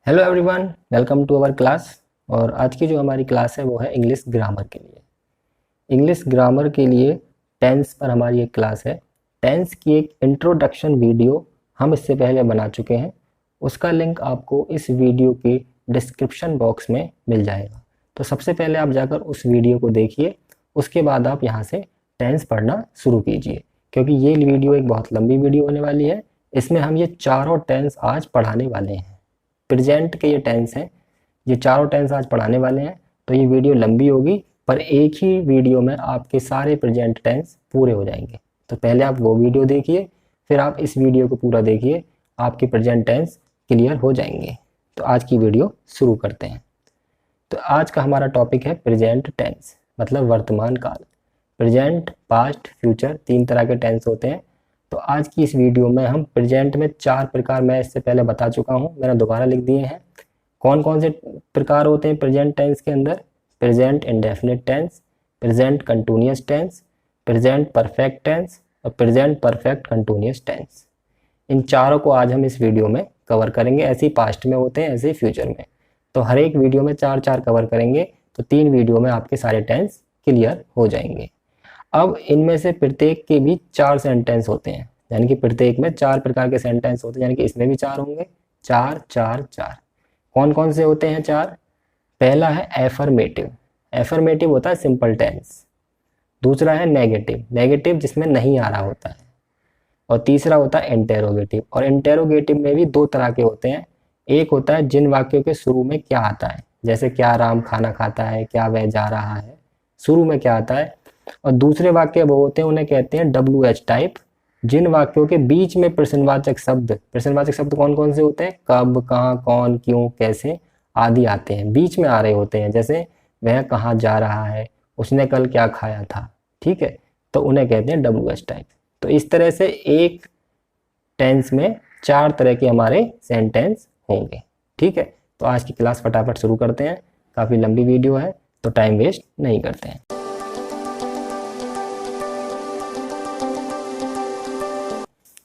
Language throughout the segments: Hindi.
Hello everyone, welcome to our class. और आज की जो हमारी क्लास है वो है इंग्लिश ग्रामर के लिए। इंग्लिश ग्रामर के लिए टेंस पर हमारी एक क्लास है। टेंस की एक इंट्रोडक्शन वीडियो हम इससे पहले बना चुके हैं। उसका लिंक आपको इस वीडियो के डिस्क्रिप्शन बॉक्स में मिल जाएगा। तो सबसे पहले आप जाकर उस वीडियो को देखिए, उसके बाद आप यहाँ से टेंस पढ़ना शुरू कीजिए, क्योंकि ये वीडियो एक बहुत लंबी वीडियो होने वाली है। इसमें हम ये चारों टेंस आज पढ़ाने वाले हैं। प्रेजेंट के ये टेंस हैं, ये चारों टेंस आज पढ़ाने वाले हैं। तो ये वीडियो लंबी होगी, पर एक ही वीडियो में आपके सारे प्रेजेंट टेंस पूरे हो जाएंगे। तो पहले आप वो वीडियो देखिए, फिर आप इस वीडियो को पूरा देखिए, आपके प्रेजेंट टेंस क्लियर हो जाएंगे। तो आज की वीडियो शुरू करते हैं। तो आज का हमारा टॉपिक है प्रेजेंट टेंस, मतलब वर्तमान काल। प्रेजेंट, पास्ट, फ्यूचर, तीन तरह के टेंस होते हैं। तो आज की इस वीडियो में हम प्रेजेंट में चार प्रकार, मैं इससे पहले बता चुका हूँ, मैंने दोबारा लिख दिए हैं। कौन कौन से प्रकार होते हैं प्रेजेंट टेंस के अंदर? Present indefinite tense, present continuous tense, present perfect tense और प्रेजेंट परफेक्ट कंटिन्यूअस टेंस। इन चारों को आज हम इस वीडियो में कवर करेंगे। ऐसे ही पास्ट में होते हैं, ऐसे ही फ्यूचर में। तो हर एक वीडियो में चार चार कवर करेंगे, तो 3 वीडियो में आपके सारे टेंस क्लियर हो जाएंगे। अब इनमें से प्रत्येक के भी 4 सेंटेंस होते हैं, यानी कि प्रत्येक में 4 प्रकार के सेंटेंस होते हैं, यानी कि इसमें भी 4 होंगे। 4 4 4। कौन कौन से होते हैं 4? पहला है एफर्मेटिव। एफर्मेटिव होता है सिंपल टेंस। दूसरा है नेगेटिव, नेगेटिव जिसमें नहीं आ रहा होता है। और तीसरा होता है इंटेरोगेटिव। और इंटेरोगेटिव में भी 2 तरह के होते हैं। एक होता है जिन वाक्यों के शुरू में क्या आता है, जैसे क्या राम खाना खाता है, क्या वह जा रहा है, शुरू में क्या आता है। और दूसरे वाक्य वो होते हैं, उन्हें कहते हैं WH टाइप, जिन वाक्यों के बीच में प्रश्नवाचक शब्द, प्रश्नवाचक शब्द कौन कौन से होते हैं? कब, कहाँ, कौन, क्यों, कैसे आदि आते हैं, बीच में आ रहे होते हैं। जैसे वह कहाँ जा रहा है, उसने कल क्या खाया था, ठीक है, तो उन्हें कहते हैं WH टाइप। तो इस तरह से एक टेंस में 4 तरह के हमारे सेंटेंस होंगे, ठीक है। तो आज की क्लास फटाफट शुरू करते हैं। काफ़ी लंबी वीडियो है, तो टाइम वेस्ट नहीं करते हैं।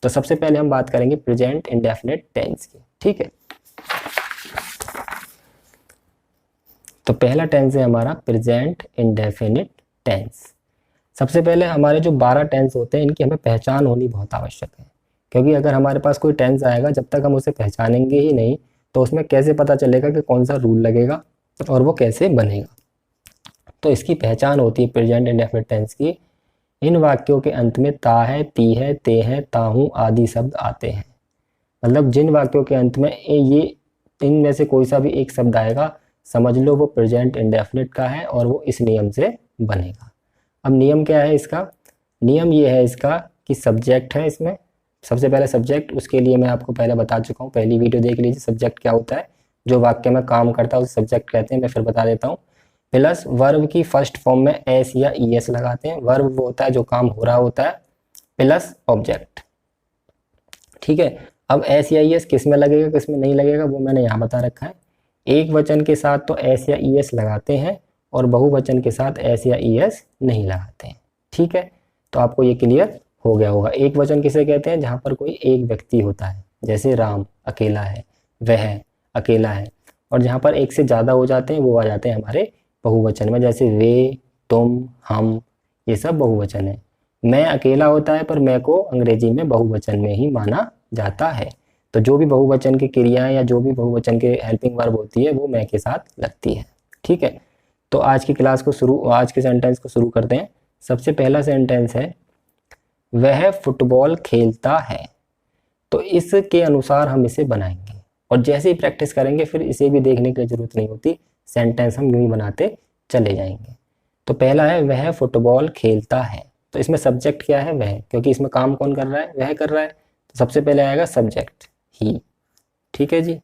तो सबसे पहले हम बात करेंगे प्रेजेंट इंडेफिनिट टेंस की, ठीक है। तो पहला टेंस है हमारा प्रेजेंट इंडेफिनिट टेंस। सबसे पहले हमारे जो 12 टेंस होते हैं, इनकी हमें पहचान होनी बहुत आवश्यक है, क्योंकि अगर हमारे पास कोई टेंस आएगा, जब तक हम उसे पहचानेंगे ही नहीं, तो उसमें कैसे पता चलेगा कि कौन सा रूल लगेगा और वो कैसे बनेगा। तो इसकी पहचान होती है प्रेजेंट इंडेफिनिट टेंस की। इन वाक्यों के अंत में ता है, ती है, ते है, ताहू आदि शब्द आते हैं। मतलब जिन वाक्यों के अंत में ये इनमें से कोई सा भी एक शब्द आएगा, समझ लो वो प्रेजेंट इंडेफिनिट का है और वो इस नियम से बनेगा। अब नियम क्या है इसका? नियम ये है इसका कि सब्जेक्ट है इसमें। सबसे पहले सब्जेक्ट, उसके लिए मैं आपको पहले बता चुका हूँ, पहली वीडियो देख लीजिए। सब्जेक्ट क्या होता है? जो वाक्य में काम करता है उसे सब्जेक्ट कहते हैं। मैं फिर बता देता हूँ। प्लस वर्ब की फर्स्ट फॉर्म में एस या ईएस लगाते हैं। वर्ब वो होता है जो काम हो रहा होता है, प्लस ऑब्जेक्ट, ठीक है। अब एस या ईएस किस में लगेगा, किस में नहीं लगेगा, वो मैंने यहाँ बता रखा है। एक वचन के साथ तो एस या ईएस लगाते हैं, और बहुवचन के साथ एस या ईएस नहीं लगाते हैं, ठीक है। तो आपको ये क्लियर हो गया होगा। एक वचन किसे कहते हैं? जहाँ पर कोई एक व्यक्ति होता है, जैसे राम अकेला है, वह अकेला है। और जहाँ पर एक से ज़्यादा हो जाते हैं, वो आ जाते हैं हमारे बहुवचन में, जैसे वे, तुम, हम, ये सब बहुवचन है। मैं अकेला होता है, पर मैं को अंग्रेजी में बहुवचन में ही माना जाता है। तो जो भी बहुवचन की क्रियाएं या जो भी बहुवचन के हेल्पिंग वर्ब होती है, वो मैं के साथ लगती है, ठीक है। तो आज की क्लास को आज के सेंटेंस को शुरू करते हैं। सबसे पहला सेंटेंस है, वह फुटबॉल खेलता है। तो इसके अनुसार हम इसे बनाएंगे, और जैसे ही प्रैक्टिस करेंगे फिर इसे भी देखने की जरूरत नहीं होती, सेंटेंस हम यूं ही बनाते चले जाएंगे। तो पहला है, वह फुटबॉल खेलता है। तो इसमें सब्जेक्ट क्या है? वह, क्योंकि इसमें काम कौन कर रहा है? वह कर रहा है। तो सबसे पहले आएगा सब्जेक्ट ही, ठीक है जी।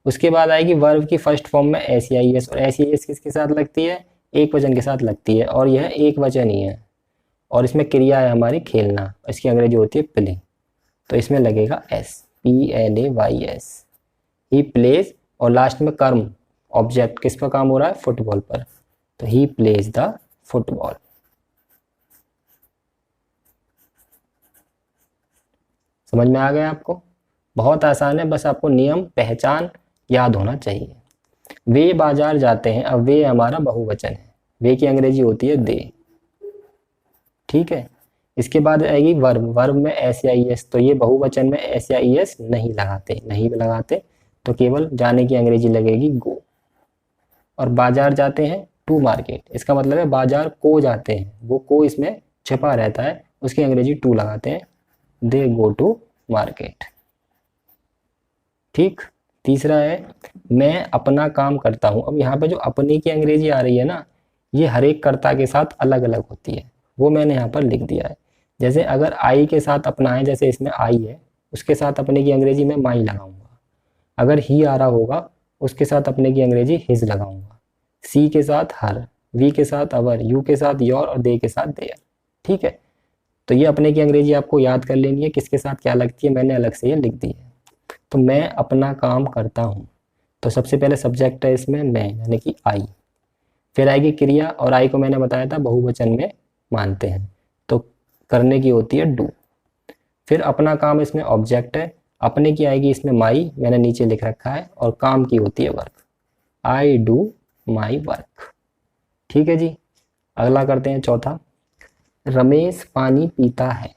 उसके बाद आएगी वर्ब की फर्स्ट फॉर्म में एस या ईएस। और एस या ईएस किसके साथ लगती है? एक वचन के साथ लगती है, और यह एक वचन ही है। और इसमें क्रिया है हमारी खेलना, इसकी अंग्रेजी होती है प्ले। तो इसमें लगेगा एस, PLAYS, ही प्लेज। और लास्ट में कर्म, ऑब्जेक्ट, किस पर काम हो रहा है? फुटबॉल पर। तो ही प्लेज द फुटबॉल। समझ में आ गया आपको? बहुत आसान है, बस आपको नियम पहचान याद होना चाहिए। वे बाजार जाते हैं, अब वे हमारा बहुवचन है, वे की अंग्रेजी होती है दे। ठीक है, इसके बाद आएगी वर्ब। वर्ब में एस या ई एस, तो ये बहुवचन में एस या ई एस नहीं लगाते, तो केवल जाने की अंग्रेजी लगेगी गो। और बाजार जाते हैं टू मार्केट, इसका मतलब है बाजार को जाते हैं, वो को इसमें छिपा रहता है, उसकी अंग्रेजी टू लगाते हैं, दे गो टू मार्केट। ठीक, तीसरा है मैं अपना काम करता हूँ। अब यहाँ पे जो अपने की अंग्रेजी आ रही है ना, ये हर एक कर्ता के साथ अलग अलग होती है, वो मैंने यहाँ पर लिख दिया है। जैसे अगर आई के साथ अपना है, जैसे इसमें आई है, उसके साथ अपने की अंग्रेजी में माई लगाऊंगा। अगर ही आ रहा होगा, उसके साथ अपने की अंग्रेजी हिज लगाऊंगा। सी के साथ हर, वी के साथ अवर, यू के साथ योर और दे के साथ देयर। ठीक है, तो ये अपने की अंग्रेजी आपको याद कर लेनी है, किसके साथ क्या लगती है, मैंने अलग से ये लिख दी है। तो मैं अपना काम करता हूँ, तो सबसे पहले सब्जेक्ट है इसमें मैं, यानी कि आई। फिर आएगी क्रिया, और आई को मैंने बताया था बहुवचन में मानते हैं, तो करने की होती है डू। फिर अपना काम इसमें ऑब्जेक्ट है, अपने की आएगी इसमें माई, मैंने नीचे लिख रखा है, और काम की होती है work, I do my work. ठीक है जी, अगला करते हैं चौथा। रमेश पानी पीता है,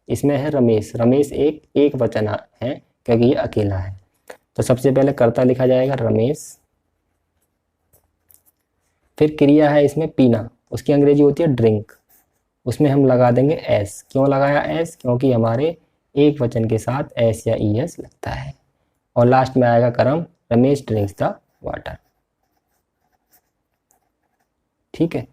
इसमें है रमेश। रमेश एक वचन है क्योंकि ये अकेला है, तो सबसे पहले कर्ता लिखा जाएगा रमेश। फिर क्रिया है इसमें पीना, उसकी अंग्रेजी होती है ड्रिंक, उसमें हम लगा देंगे एस। क्यों लगाया एस, क्योंकि हमारे एक वचन के साथ एस या ई एस लगता है। और लास्ट में आएगा कर्म, रमेश ड्रिंक्स द वाटर। ठीक है,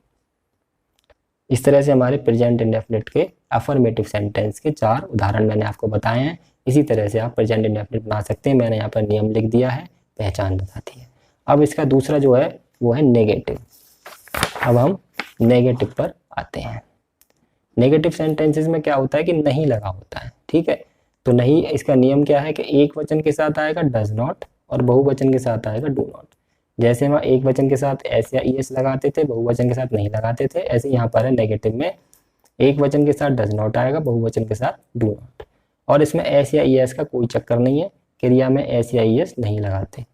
इस तरह से हमारे प्रेजेंट इंडेफिनिट के अफर्मेटिव सेंटेंस के 4 उदाहरण मैंने आपको बताए हैं। इसी तरह से आप प्रेजेंट इंडेफिनिट बना सकते हैं, मैंने यहाँ पर नियम लिख दिया है, पहचान बताती है। अब इसका दूसरा जो है वो है नेगेटिव। अब हम नेगेटिव पर आते हैं। नेगेटिव सेंटेंसेस में क्या होता है कि नहीं लगा होता है। ठीक है, तो नहीं, इसका नियम क्या है कि एक वचन के साथ आएगा डज नॉट और बहुवचन के साथ आएगा डू नॉट। जैसे हम एक वचन के साथ एस या ई एस लगाते थे, बहुवचन के साथ नहीं लगाते थे, ऐसे यहाँ पर है नेगेटिव में एक वचन के साथ डज नॉट आएगा, बहुवचन के साथ डू नॉट। और इसमें एस या ई एस का कोई चक्कर नहीं है, क्रिया में एस या ई एस नहीं लगाते।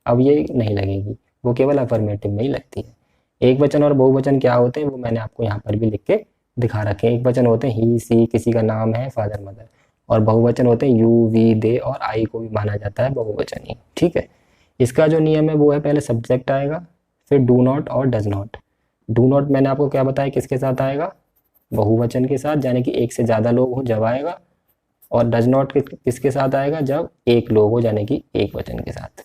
अब ये नहीं लगेगी, वो केवल अफर्मेटिव में ही लगती है। एक वचन और बहुवचन क्या होते हैं वो मैंने आपको यहाँ पर भी लिख के दिखा रखे हैं। एक वचन होते हैं ही सी, किसी का नाम है, फादर मदर, और बहुवचन होते हैं यू वी दे और आई को भी माना जाता है बहुवचन ही। ठीक है, इसका जो नियम है वो है पहले सब्जेक्ट आएगा, फिर डू नॉट और डज नॉट। डू नॉट मैंने आपको क्या बताया किसके साथ आएगा, बहुवचन के साथ, यानी कि एक से ज़्यादा लोग हो जब आएगा। और डज नॉट किसके साथ आएगा, जब एक लोग हो, यानी कि एक वचन के साथ।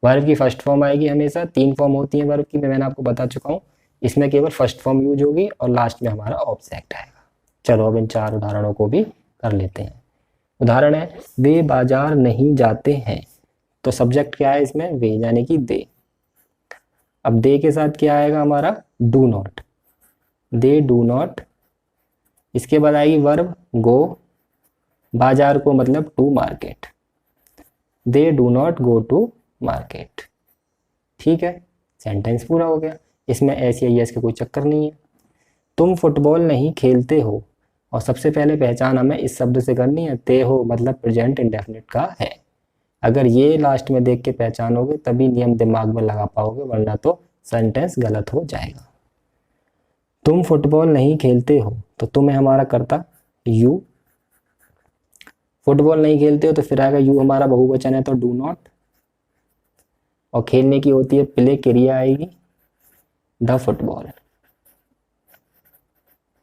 वर्ब की फर्स्ट फॉर्म आएगी हमेशा, 3 फॉर्म होती है वर्ब की, मैंने आपको बता चुका हूँ। इसमें केवल फर्स्ट फॉर्म यूज होगी और लास्ट में हमारा ऑब्जेक्ट आएगा। चलो अब इन 4 उदाहरणों को भी कर लेते हैं। उदाहरण है वे बाजार नहीं जाते हैं, तो सब्जेक्ट क्या है इसमें, वे, यानी कि दे। अब दे के साथ क्या आएगा हमारा, do not, they do not. इसके बाद आएगी वर्ब गो, बाजार को मतलब to market, they do not go to market. ठीक है, सेंटेंस पूरा हो गया, इसमें एस या एस का कोई चक्कर नहीं है। तुम फुटबॉल नहीं खेलते हो, और सबसे पहले पहचान हमें इस शब्द से करनी है, ते हो मतलब प्रेजेंट इंडेफिनिट का है। अगर ये लास्ट में देख के पहचानोगे तभी नियम दिमाग में लगा पाओगे, वरना तो सेंटेंस गलत हो जाएगा। तुम फुटबॉल नहीं खेलते हो, तो तुम है हमारा कर्ता यू। फुटबॉल नहीं खेलते हो तो फिर आएगा यू, हमारा बहुवचन है तो डू नॉट। और खेलने की होती है प्ले, क्रिया आएगी द फुटबॉल।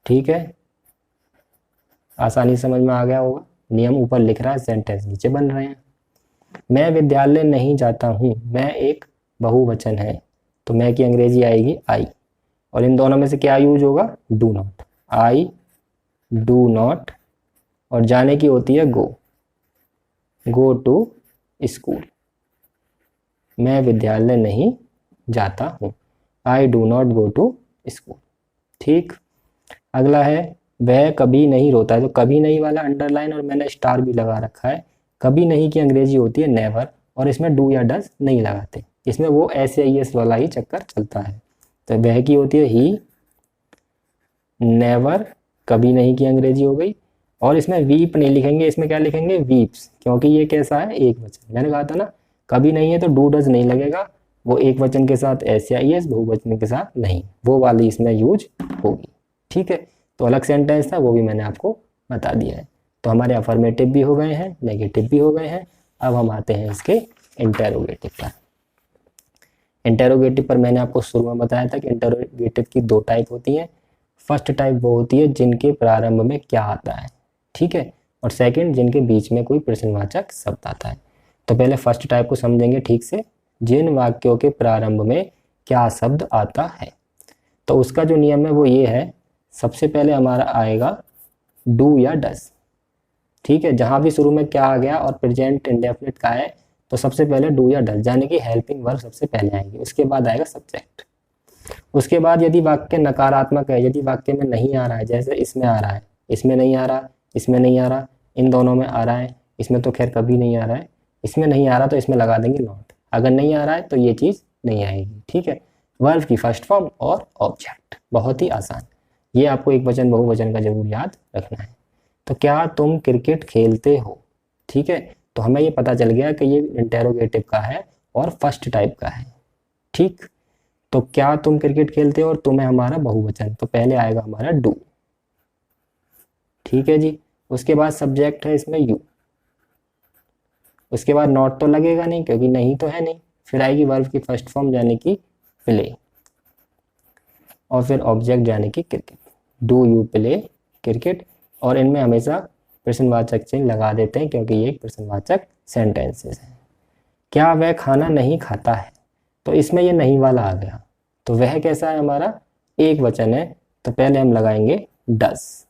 ठीक है, आसानी समझ में आ गया होगा। नियम ऊपर लिख रहा है, सेंटेंस नीचे बन रहे हैं। मैं विद्यालय नहीं जाता हूँ, मैं एक बहुवचन है, तो मैं की अंग्रेजी आएगी आई, और इन दोनों में से क्या यूज होगा, do not. I do not, और जाने की होती है गो, गो टू स्कूल। मैं विद्यालय नहीं जाता हूँ, I do not go to school. ठीक, अगला है वह कभी नहीं रोता है, तो कभी नहीं वाला अंडरलाइन और मैंने स्टार भी लगा रखा है। कभी नहीं की अंग्रेजी होती है नेवर, और इसमें डू या डज नहीं लगाते, इसमें वो एस या एस वाला ही चक्कर चलता है। तो वह की होती है ही, नेवर कभी नहीं की अंग्रेजी हो गई। और इसमें वीप नहीं लिखेंगे, इसमें क्या लिखेंगे वीप्स, क्योंकि ये कैसा है एक वचन। मैंने कहा था ना कभी नहीं है तो डू डज नहीं लगेगा, वो एक वचन के साथ एस या ईएस, बहुवचन के साथ नहीं, वो वाली इसमें यूज होगी। ठीक है, तो अलग सेंटेंस था, वो भी मैंने आपको बता दिया है। तो हमारे अफर्मेटिव भी हो गए हैं, नेगेटिव भी हो गए हैं। अब हम आते हैं इसके इंटेरोगेटिव पर। इंटेरोगेटिव पर मैंने आपको शुरू में बताया था कि इंटेरोगेटिव की दो टाइप होती हैं। फर्स्ट टाइप वो होती है जिनके प्रारंभ में क्या आता है, ठीक है, और सेकंड जिनके बीच में कोई प्रश्नवाचक शब्द आता है। तो पहले फर्स्ट टाइप को समझेंगे ठीक से, जिन वाक्यों के प्रारंभ में क्या शब्द आता है। तो उसका जो नियम है वो ये है, सबसे पहले हमारा आएगा डू या डज। ठीक है, जहाँ भी शुरू में क्या आ गया और प्रेजेंट इंडेफिनिट का है तो सबसे पहले डू या डज यानी कि हेल्पिंग वर्ब सबसे पहले आएंगे, उसके बाद आएगा सब्जेक्ट। उसके बाद यदि वाक्य नकारात्मक है, यदि वाक्य में नहीं आ रहा है, जैसे इसमें आ रहा है, इसमें नहीं आ रहा, इसमें नहीं आ रहा, इन दोनों में आ रहा है, इसमें तो खैर कभी नहीं आ रहा है, इसमें नहीं आ रहा तो इसमें लगा देंगे नॉट। अगर नहीं आ रहा है तो ये चीज़ नहीं आएगी। ठीक है, वर्ब की फर्स्ट फॉर्म और ऑब्जेक्ट, बहुत ही आसान। ये आपको एक वचन बहुवचन का जरूर याद रखना है। तो क्या तुम क्रिकेट खेलते हो, ठीक है, तो हमें ये पता चल गया कि ये इंटेरोगेटिव का है और फर्स्ट टाइप का है। ठीक, तो क्या तुम क्रिकेट खेलते हो और तुम्हें हमारा बहुवचन, तो पहले आएगा हमारा डू। ठीक है जी, उसके बाद सब्जेक्ट है इसमें यू, उसके बाद नॉट तो लगेगा नहीं क्योंकि नहीं तो है नहीं, फिर आएगी वर्ब की फर्स्ट फॉर्म यानी कि प्ले, और फिर ऑब्जेक्ट यानी कि cricket. Do you play cricket, और इनमें हमेशा प्रश्नवाचक चिन्ह लगा देते हैं क्योंकि ये एक प्रश्नवाचक सेंटेंसेस है। क्या वह खाना नहीं खाता है, तो इसमें ये नहीं वाला आ गया, तो वह कैसा है हमारा, एक वचन है, तो पहले हम लगाएंगे डस।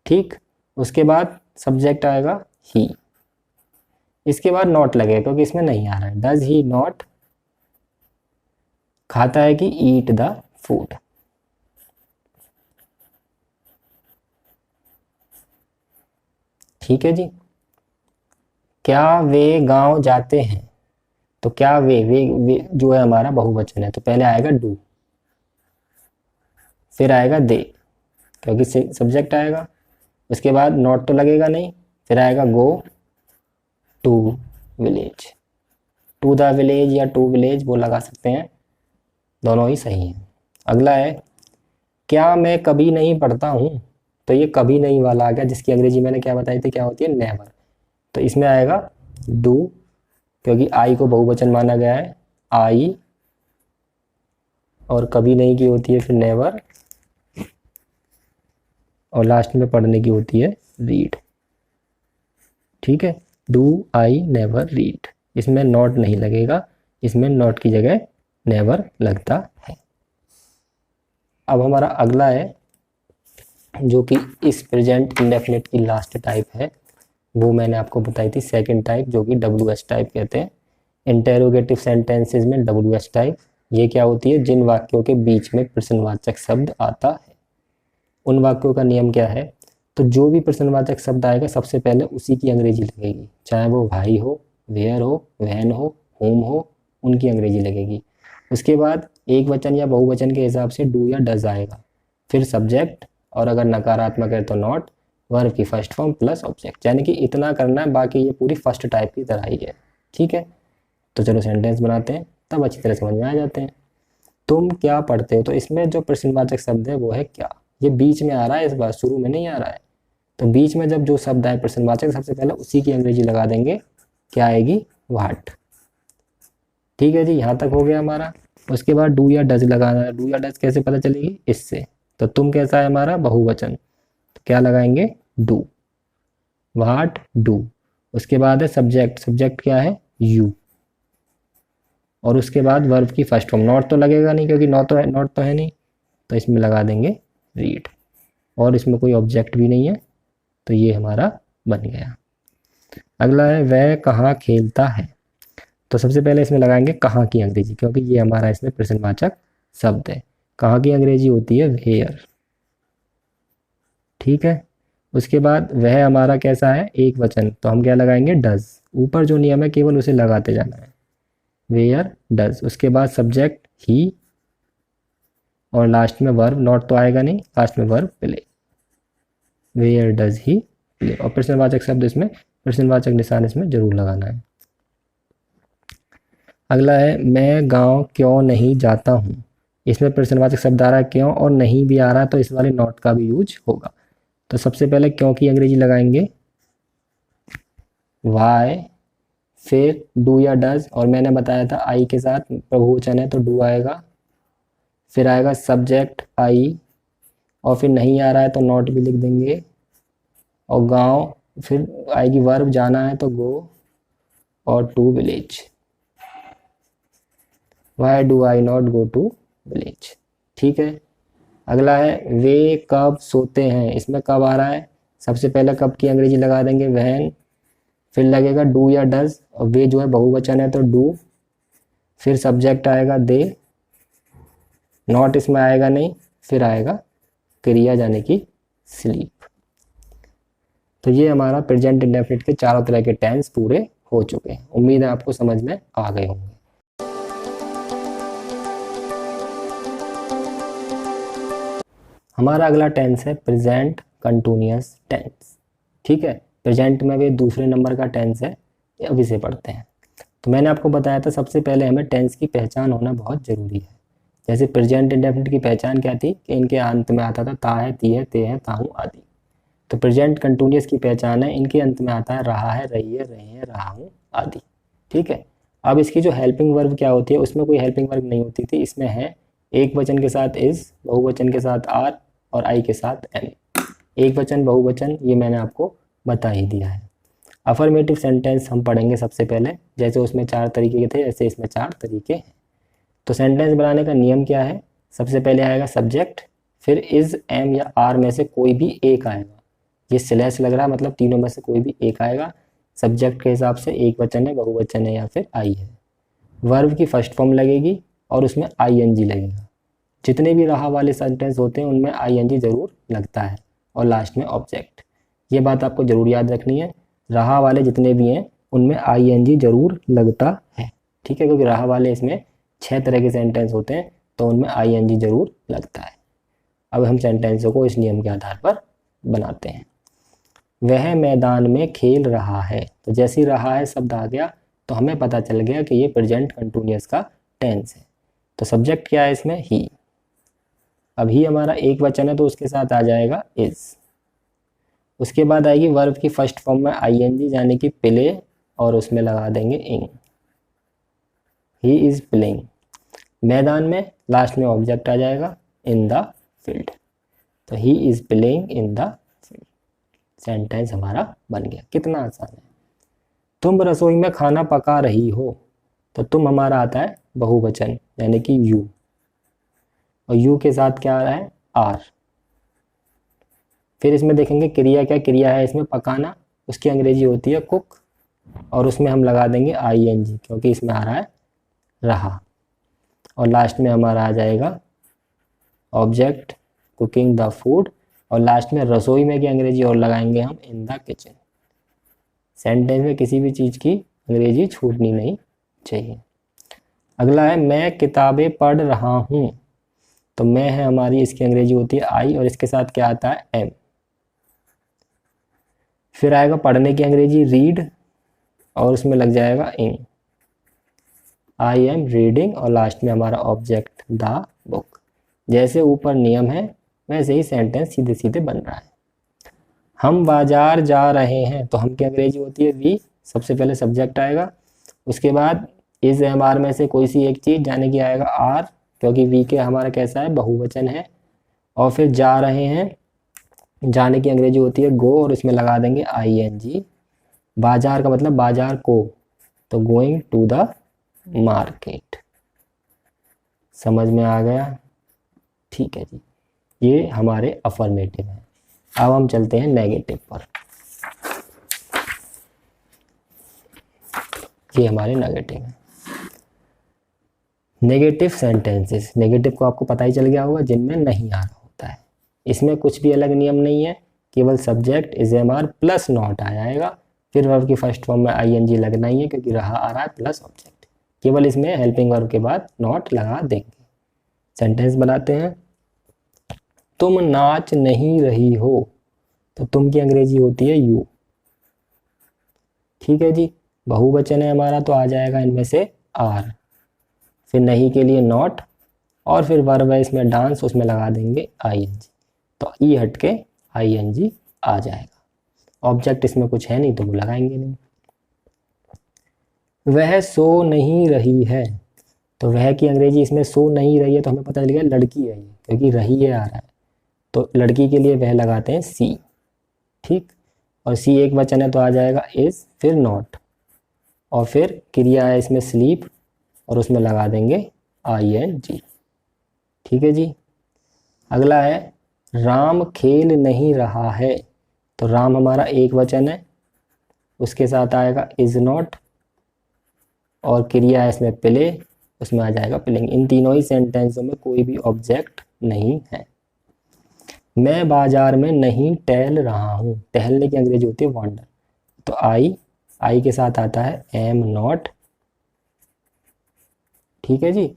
ठीक, उसके बाद सब्जेक्ट आएगा ही, इसके बाद नॉट लगेगा क्योंकि इसमें नहीं आ रहा है। डज ही नॉट खाता है कि ईट द फूड। ठीक है जी, क्या वे गांव जाते हैं, तो क्या वे जो है हमारा बहुवचन है, तो पहले आएगा डू, फिर आएगा दे क्योंकि सब्जेक्ट आएगा, उसके बाद नॉट तो लगेगा नहीं, फिर आएगा go to village. To the village या टू विलेज वो लगा सकते हैं, दोनों ही सही हैं। अगला है क्या मैं कभी नहीं पढ़ता हूँ, तो ये कभी नहीं वाला आ गया, जिसकी अंग्रेजी मैंने क्या बताई थी, क्या होती है, नेवर। तो इसमें आएगा डू क्योंकि आई को बहुवचन माना गया है, आई, और कभी नहीं की होती है फिर नेवर, और लास्ट में पढ़ने की होती है रीड। ठीक है, डू आई नेवर रीड, इसमें नॉट नहीं लगेगा, इसमें नॉट की जगह नेवर लगता है। अब हमारा अगला है जो कि इस प्रेजेंट इंडेफिनिट की लास्ट टाइप है, वो मैंने आपको बताई थी सेकंड टाइप, जो कि WS टाइप कहते हैं। इंटेरोगेटिव सेंटेंसेस में WS टाइप ये क्या होती है, जिन वाक्यों के बीच में प्रश्नवाचक शब्द आता है। उन वाक्यों का नियम क्या है, तो जो भी प्रश्नवाचक शब्द आएगा सबसे पहले उसी की अंग्रेजी लगेगी, चाहे वो भाई हो, वेयर हो, वैन हो, होम हो, उनकी अंग्रेजी लगेगी। उसके बाद एक वचन या बहुवचन के हिसाब से डू या डज आएगा, फिर सब्जेक्ट, और अगर नकारात्मक है तो नॉट, वर्ब की फर्स्ट फॉर्म प्लस ऑब्जेक्ट। यानी कि इतना करना है, बाकी ये पूरी फर्स्ट टाइप की तरह ही है। ठीक है, तो चलो सेंटेंस बनाते हैं, तब अच्छी तरह समझ में आ जाते हैं। तुम क्या पढ़ते हो, तो इसमें जो प्रश्नवाचक शब्द है वो है क्या, ये बीच में आ रहा है, इस बार शुरू में नहीं आ रहा है। तो बीच में जब जो शब्द आए प्रश्नवाचक, सबसे पहले उसी की अंग्रेजी लगा देंगे, क्या आएगी, व्हाट। ठीक है जी, यहाँ तक हो गया हमारा। उसके बाद डू या डज लगाना है। डू या डज कैसे पता चलेगी, इससे। तो तुम कैसा है हमारा बहुवचन, तो क्या लगाएंगे, डू, व्हाट डू। उसके बाद है सब्जेक्ट, सब्जेक्ट क्या है, यू, और उसके बाद वर्ब की फर्स्ट फॉर्म। नॉट तो लगेगा नहीं क्योंकि नॉट तो है नहीं, तो इसमें लगा देंगे रीड, और इसमें कोई ऑब्जेक्ट भी नहीं है, तो ये हमारा बन गया। अगला है वह कहाँ खेलता है, तो सबसे पहले इसमें लगाएंगे कहाँ की अंग्रेजी, क्योंकि ये हमारा इसमें प्रश्नवाचक शब्द है। कहाँ की अंग्रेजी होती है, वेयर। ठीक है, उसके बाद वह हमारा कैसा है, एक वचन, तो हम क्या लगाएंगे, डज। ऊपर जो नियम है केवल उसे लगाते जाना है, वेयर डज। उसके बाद सब्जेक्ट ही, और लास्ट में वर्ब, नॉट तो आएगा नहीं, लास्ट में verb play, where does he play. और प्रश्नवाचक शब्द इसमें, प्रश्नवाचक निशान इसमें जरूर लगाना है। अगला है मैं गांव क्यों नहीं जाता हूँ। इसमें प्रश्नवाचक शब्द आ रहा है क्यों और नहीं भी आ रहा है तो इस वाले नॉट का भी यूज होगा। तो सबसे पहले क्यों की अंग्रेजी लगाएंगे वाई, फिर डू या डज, और मैंने बताया था आई के साथ प्रभुवचन है तो डू आएगा, फिर आएगा सब्जेक्ट आई, और फिर नहीं आ रहा है तो नॉट भी लिख देंगे, और गांव, फिर आएगी वर्ब जाना है तो गो, और to village. Why do I not go to village. ठीक है। अगला है वे कब सोते हैं। इसमें कब आ रहा है, सबसे पहले कब की अंग्रेजी लगा देंगे व्हेन, फिर लगेगा डू या डज, और वे जो है बहुवचन है तो डू, फिर सब्जेक्ट आएगा दे, नॉट इसमें आएगा नहीं, फिर आएगा क्रिया जाने की स्लीप। तो ये हमारा प्रेजेंट इंडेफिनिट के चारों तरह के टेंस पूरे हो चुके हैं। उम्मीद है आपको समझ में आ गए होंगे। हमारा अगला टेंस है प्रेजेंट कंटिन्यूअस टेंस। ठीक है, प्रेजेंट में भी दूसरे नंबर का टेंस है, अब इसे पढ़ते हैं। तो मैंने आपको बताया था सबसे पहले हमें टेंस की पहचान होना बहुत ज़रूरी है। जैसे प्रेजेंट इंडेफिनिट की पहचान क्या थी कि इनके अंत में आता था ता है, ती है, ते है, ताहू आदि। तो प्रेजेंट कंटिन्यूअस की पहचान है इनके अंत में आता है रहा है, रही है, रहे हैं, रहा हूँ आदि। ठीक है। अब इसकी जो हेल्पिंग वर्ब क्या होती है, उसमें कोई हेल्पिंग वर्ब नहीं होती थी। इसमें है एक वचन के साथ इज, बहुवचन के साथ आर, और आई के साथ एम। एक वचन बहुवचन ये मैंने आपको बता ही दिया है। अफर्मेटिव सेंटेंस हम पढ़ेंगे सबसे पहले। जैसे उसमें 4 तरीके के थे ऐसे इसमें 4 तरीके हैं। तो सेंटेंस बनाने का नियम क्या है, सबसे पहले आएगा सब्जेक्ट, फिर इज, एम या आर में से कोई भी एक आएगा। ये स्लैश लग रहा है मतलब तीनों में से कोई भी एक आएगा। सब्जेक्ट के हिसाब से एक वचन है, बहुवचन है, या फिर आई है। वर्ब की फर्स्ट फॉर्म लगेगी और उसमें आईएनजी लगेगा। जितने भी रहा वाले सेंटेंस होते हैं उनमें आईएनजी जरूर लगता है, और लास्ट में ऑब्जेक्ट। ये बात आपको जरूर याद रखनी है, रहा वाले जितने भी हैं उनमें आईएनजी जरूर लगता है। ठीक है, क्योंकि रहा वाले इसमें 6 तरह के सेंटेंस होते हैं तो उनमें आईएनजी जरूर लगता है। अब हम सेंटेंसों को इस नियम के आधार पर बनाते हैं। वह मैदान में खेल रहा है, तो जैसे ही रहा है शब्द आ गया तो हमें पता चल गया कि ये प्रेजेंट कंटिन्यूअस का टेंस है। तो सब्जेक्ट क्या है इसमें, ही। अब ही हमारा एक वचन है तो उसके साथ आ जाएगा इज। उसके बाद आएगी वर्ब की फर्स्ट फॉर्म में आईएनजी यानी कि प्ले, और उसमें लगा देंगे ing। He is playing. मैदान में लास्ट में ऑब्जेक्ट आ जाएगा इन द फील्ड। तो he is playing in the field. Sentence हमारा बन गया। कितना आसान है। तुम रसोई में खाना पका रही हो, तो तुम हमारा आता है बहुवचन यानी कि यू, और यू के साथ क्या आ रहा है, आर। फिर इसमें देखेंगे क्रिया क्या क्रिया है इसमें, पकाना, उसकी अंग्रेजी होती है कुक, और उसमें हम लगा देंगे आईएनजी क्योंकि इसमें आ रहा है रहा। और लास्ट में हमारा आ जाएगा ऑब्जेक्ट कुकिंग द फूड, और लास्ट में रसोई में की अंग्रेजी और लगाएंगे हम इन द किचन। सेंटेंस में किसी भी चीज़ की अंग्रेजी छूटनी नहीं चाहिए। अगला है मैं किताबें पढ़ रहा हूँ, तो मैं है हमारी, इसकी अंग्रेजी होती है आई, और इसके साथ क्या आता है एम। फिर आएगा पढ़ने की अंग्रेजी रीड, और उसमें लग जाएगा इन, आई एम रीडिंग, और लास्ट में हमारा ऑब्जेक्ट द बुक। जैसे ऊपर नियम है वैसे ही सेंटेंस सीधे सीधे बन रहा है। हम बाजार जा रहे हैं, तो हम की अंग्रेजी होती है वी। सबसे पहले सब्जेक्ट आएगा, उसके बाद इज एम आर में से कोई सी एक चीज़ यानी कि आएगा आर, क्योंकि वी के हमारा कैसा है बहुवचन है। और फिर जा रहे हैं, जाने की अंग्रेजी होती है गो, और इसमें लगा देंगे आईएनजी। बाजार का मतलब बाजार को, तो गोइंग टू द मार्केट। समझ में आ गया। ठीक है जी, ये हमारे अफर्मेटिव है। अब हम चलते हैं नेगेटिव पर। ये हमारे नेगेटिव है। नेगेटिव सेंटेंसेस, नेगेटिव को आपको पता ही चल गया होगा, जिनमें नहीं आ रहा होता है। इसमें कुछ भी अलग नियम नहीं है, केवल subject is am are plus not आ जाएगा। फिर वर्ब की फर्स्ट फॉर्म में आईएनजी लगना ही है क्योंकि रहा आ रहा है प्लस ऑब्जेक्ट। केवल इसमें हेल्पिंग वर्ब के बाद नॉट लगा देंगे। सेंटेंस बनाते हैं। तुम नाच नहीं रही हो, तो तुम की अंग्रेजी होती है यू। ठीक है जी, बहुवचन है हमारा तो आ जाएगा इनमें से आर। फिर नहीं के लिए नॉट, और फिर वर्ब है इसमें डांस, उसमें लगा देंगे ING, तो ई हट के ING आ जाएगा। ऑब्जेक्ट इसमें कुछ है नहीं तो वो लगाएंगे नहीं। वह सो नहीं रही है, तो वह की अंग्रेजी इसमें सो नहीं रही है, तो हमें पता चल गया लड़की है ये, क्योंकि रही है आ रहा है, तो लड़की के लिए वह लगाते हैं सी। ठीक, और सी एक वचन है तो आ जाएगा इज, फिर नॉट, और फिर क्रिया है इसमें स्लीप, और उसमें लगा देंगे ING। ठीक है जी। अगला है राम खेल नहीं रहा है, तो राम हमारा एक वचन है, उसके साथ आएगा इज नॉट, और क्रिया है इसमें प्ले, उसमें आ जाएगा प्लेइंग। इन तीनों ही सेंटेंसों में कोई भी ऑब्जेक्ट नहीं है। मैं बाजार में नहीं टहल रहा हूँ, टहलने की अंग्रेजी होती है वॉन्डर, तो आई के साथ आता है एम नॉट। ठीक है जी,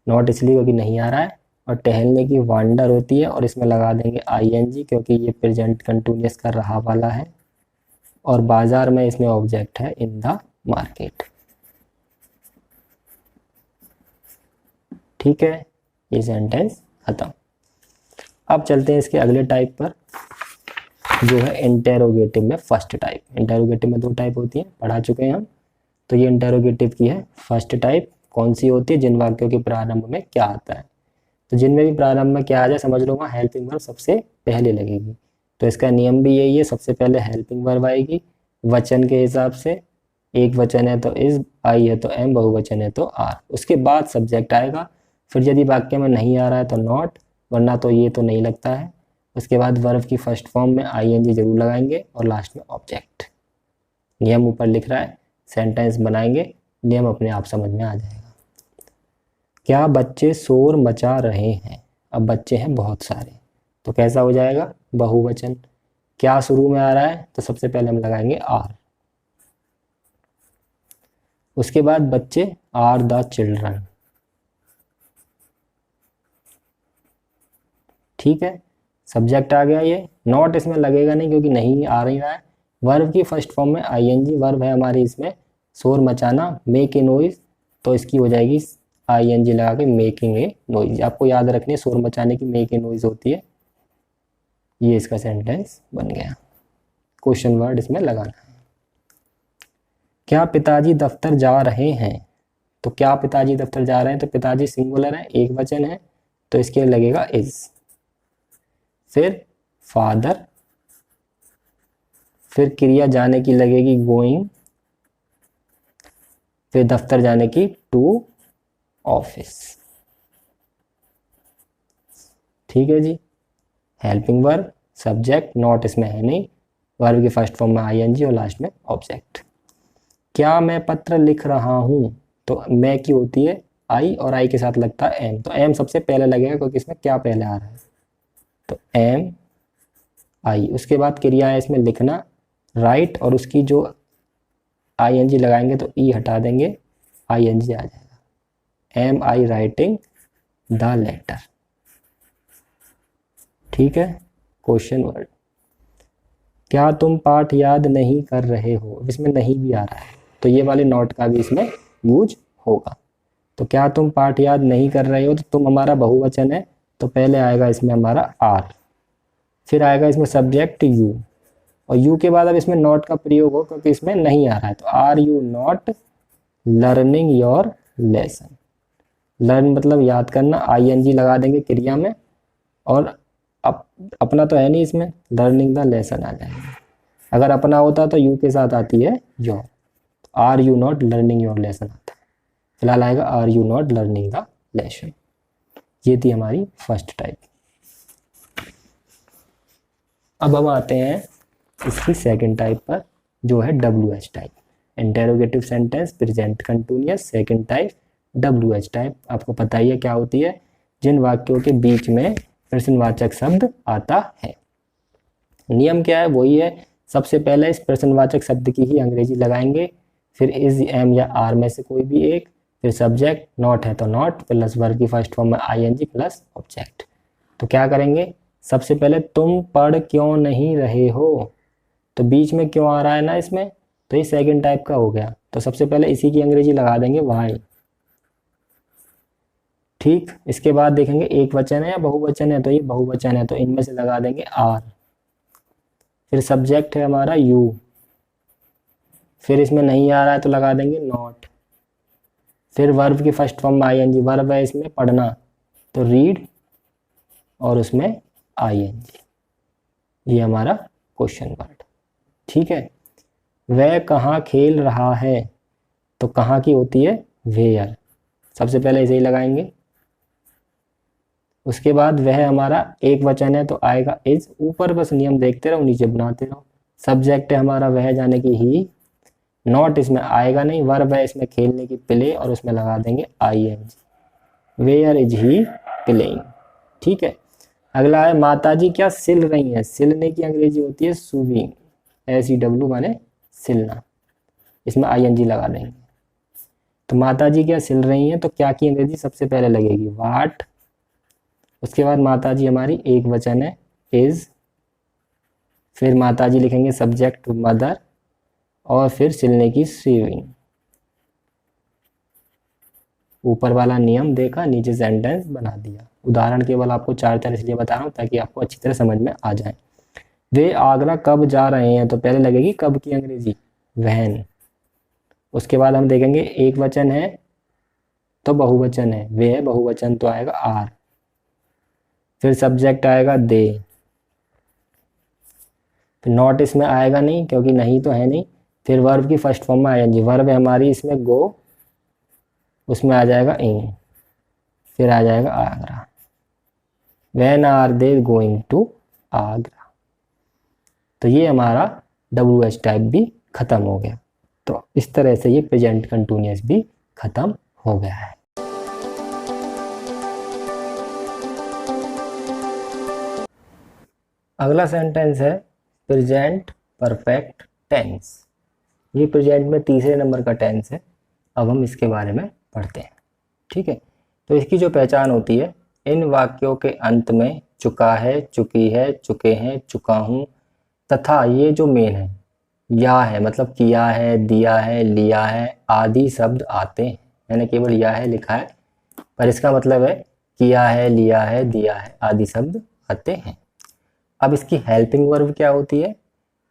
नॉट इसलिए क्योंकि नहीं आ रहा है, और टहलने की वॉन्डर होती है, और इसमें लगा देंगे ING क्योंकि ये प्रेजेंट कंटिन्यूअस का रहा वाला है, और बाजार में इसमें ऑब्जेक्ट है इन द मार्केट। ठीक है, ये सेंटेंस खत्म। अब चलते हैं इसके अगले टाइप पर, जो है इंटेरोगेटिव में फर्स्ट टाइप। इंटेरोगेटिव में 2 टाइप होती है, पढ़ा चुके हैं हम। तो ये इंटेरोगेटिव की है फर्स्ट टाइप। कौन सी होती है? जिन वाक्यों के प्रारंभ में क्या आता है। तो जिनमें भी प्रारंभ में क्या आ जाए समझ लो वहाँ हेल्पिंग वर्ब सबसे पहले लगेगी। तो इसका नियम भी यही है, सबसे पहले हेल्पिंग वर्ब आएगी वचन के हिसाब से। एक वचन है तो इज, आई है तो एम, बहुवचन है तो आर, उसके बाद सब्जेक्ट आएगा। फिर यदि वाक्य में नहीं आ रहा है तो नॉट, वरना तो ये तो नहीं लगता है। उसके बाद वर्ब की फर्स्ट फॉर्म में ING जरूर लगाएंगे, और लास्ट में ऑब्जेक्ट। नियम ऊपर लिख रहा है, सेंटेंस बनाएंगे, नियम अपने आप समझ में आ जाएगा। क्या बच्चे शोर मचा रहे हैं? अब बच्चे हैं बहुत सारे, तो कैसा हो जाएगा? बहुवचन। क्या शुरू में आ रहा है? तो सबसे पहले हम लगाएंगे आर। उसके बाद बच्चे आर द चिल्ड्रन। ठीक है, सब्जेक्ट आ गया। ये नॉट इसमें लगेगा नहीं क्योंकि नहीं आ रही रहा है। वर्ब की फर्स्ट फॉर्म में ING, वर्ब है हमारी इसमें शोर मचाना, मेक ए नॉइज, तो इसकी हो जाएगी ING लगा के मेकिंग ए नॉइज। आपको याद रखनी है शोर मचाने की मेक ए नॉइज होती है। ये इसका सेंटेंस बन गया। क्वेश्चन वर्ड इसमें लगाना है। क्या पिताजी दफ्तर जा रहे हैं? तो क्या पिताजी दफ्तर जा रहे हैं, तो पिताजी सिंगुलर है, एक वचन है, तो इसके लगेगा इज। फिर फादर, फिर क्रिया जाने की लगेगी गोइंग, फिर दफ्तर जाने की टू ऑफिस। ठीक है जी। हेल्पिंग वर्ब, सब्जेक्ट, नॉट इसमें है नहीं, वर्ब की फर्स्ट फॉर्म में ING और लास्ट में ऑब्जेक्ट। क्या मैं पत्र लिख रहा हूँ? तो मैं की होती है आई, और आई के साथ लगता है एम, तो एम सबसे पहले लगेगा क्योंकि इसमें क्या पहले आ रहा है, तो एम आई। उसके बाद क्रिया है इसमें लिखना, राइट, और उसकी जो ING लगाएंगे तो ई हटा देंगे, ING आ जाएगा। Am I writing the letter. ठीक है। क्वेश्चन वर्ड, क्या तुम पाठ याद नहीं कर रहे हो? इसमें नहीं भी आ रहा है, तो ये वाले नॉट का भी इसमें यूज होगा। तो क्या तुम पाठ याद नहीं कर रहे हो, तो तुम हमारा बहुवचन है, तो पहले आएगा इसमें हमारा आर, फिर आएगा इसमें सब्जेक्ट यू, और यू के बाद अब इसमें नॉट का प्रयोग हो क्योंकि इसमें नहीं आ रहा है, तो are you not learning your lesson. Learn मतलब याद करना, ING लगा देंगे क्रिया में, और अपना तो है नहीं इसमें, लर्निंग द लेसन आ जाएगा। अगर अपना होता तो यू के साथ आती है your, are you not learning your lesson आता है। फिलहाल आएगा are you not learning the lesson. ये थी हमारी फर्स्ट टाइप। अब हम आते हैं इसकी सेकंड टाइप पर, जो है WH type. Interrogative sentence, present continuous, second type WH type. आपको पता ही है क्या होती है, जिन वाक्यों के बीच में प्रश्नवाचक शब्द आता है। नियम क्या है? वही है, सबसे पहले इस प्रश्नवाचक शब्द की ही अंग्रेजी लगाएंगे, फिर इज, एम या आर में से कोई भी एक, फिर सब्जेक्ट, नॉट है तो नॉट, प्लस वर्ब की फर्स्ट फॉर्म में ING प्लस ऑब्जेक्ट। तो क्या करेंगे, सबसे पहले तुम पढ़ क्यों नहीं रहे हो, तो बीच में क्यों आ रहा है ना इसमें, तो ये सेकंड टाइप का हो गया। तो सबसे पहले इसी की अंग्रेजी लगा देंगे वाई। ठीक, इसके बाद देखेंगे एक वचन है या बहुवचन है, तो ये बहुवचन है तो इनमें से लगा देंगे आर। फिर सब्जेक्ट है हमारा यू, फिर इसमें नहीं आ रहा है तो लगा देंगे नॉट। फिर वर्ब की फर्स्ट फॉर्म में आईएनजी, वर्ब है इसमें पढ़ना तो रीड, और उसमें आईएनजी। ये हमारा क्वेश्चन वर्ड। ठीक है, वह कहाँ खेल रहा है, तो कहाँ की होती है वेयर, सबसे पहले इसे ही लगाएंगे। उसके बाद वह हमारा एक वचन है तो आएगा इज, ऊपर बस नियम देखते रहो, नीचे बनाते रहो। सब्जेक्ट है हमारा वह जाने की ही, नॉट इसमें आएगा नहीं, वर्ब है इसमें खेलने की प्ले, और उसमें लगा देंगे ING. Where is he playing. ठीक है, अगला है माताजी क्या सिल रही हैं, सिलने की अंग्रेजी होती है सूविंग, SEW माने सिलना, इसमें आईएनजी लगा देंगे। तो माताजी क्या सिल रही हैं, तो क्या की अंग्रेजी सबसे पहले लगेगी वाट। उसके बाद माताजी हमारी एक वचन है इज, फिर माताजी लिखेंगे सब्जेक्ट मदर, और फिर सिलने की सीविंग। ऊपर वाला नियम देखा, नीचे सेंटेंस बना दिया। उदाहरण केवल आपको 4 इसलिए बता रहा हूँ ताकि आपको अच्छी तरह समझ में आ जाए। वे आगरा कब जा रहे हैं, तो पहले लगेगी कब की अंग्रेजी वैन। उसके बाद हम देखेंगे एक वचन है तो बहुवचन है, वे है बहुवचन तो आएगा आर। फिर सब्जेक्ट आएगा दे, फिर नॉट इसमें आएगा नहीं क्योंकि नहीं तो है नहीं। फिर वर्ब की फर्स्ट फॉर्म में आएंगे, वर्ब है हमारी इसमें गो, उसमें आ जाएगा इन, फिर आ जाएगा Agra. When are they going to Agra. तो ये हमारा WH टाइप भी खत्म हो गया। तो इस तरह से ये प्रेजेंट कंटिन्यूअस भी खत्म हो गया है। अगला सेंटेंस है प्रेजेंट परफेक्ट टेंस। ये प्रेजेंट में तीसरे नंबर का टेंस है। अब हम इसके बारे में पढ़ते हैं। ठीक है, तो इसकी जो पहचान होती है, इन वाक्यों के अंत में चुका है, चुकी है, चुके हैं, चुका हूँ तथा ये जो मेन है या है, मतलब किया है, दिया है, लिया है आदि शब्द आते हैं। मैंने केवल या है लिखा है, पर इसका मतलब है किया है, लिया है, दिया है आदि शब्द आते हैं। अब इसकी हेल्पिंग वर्ब क्या होती है,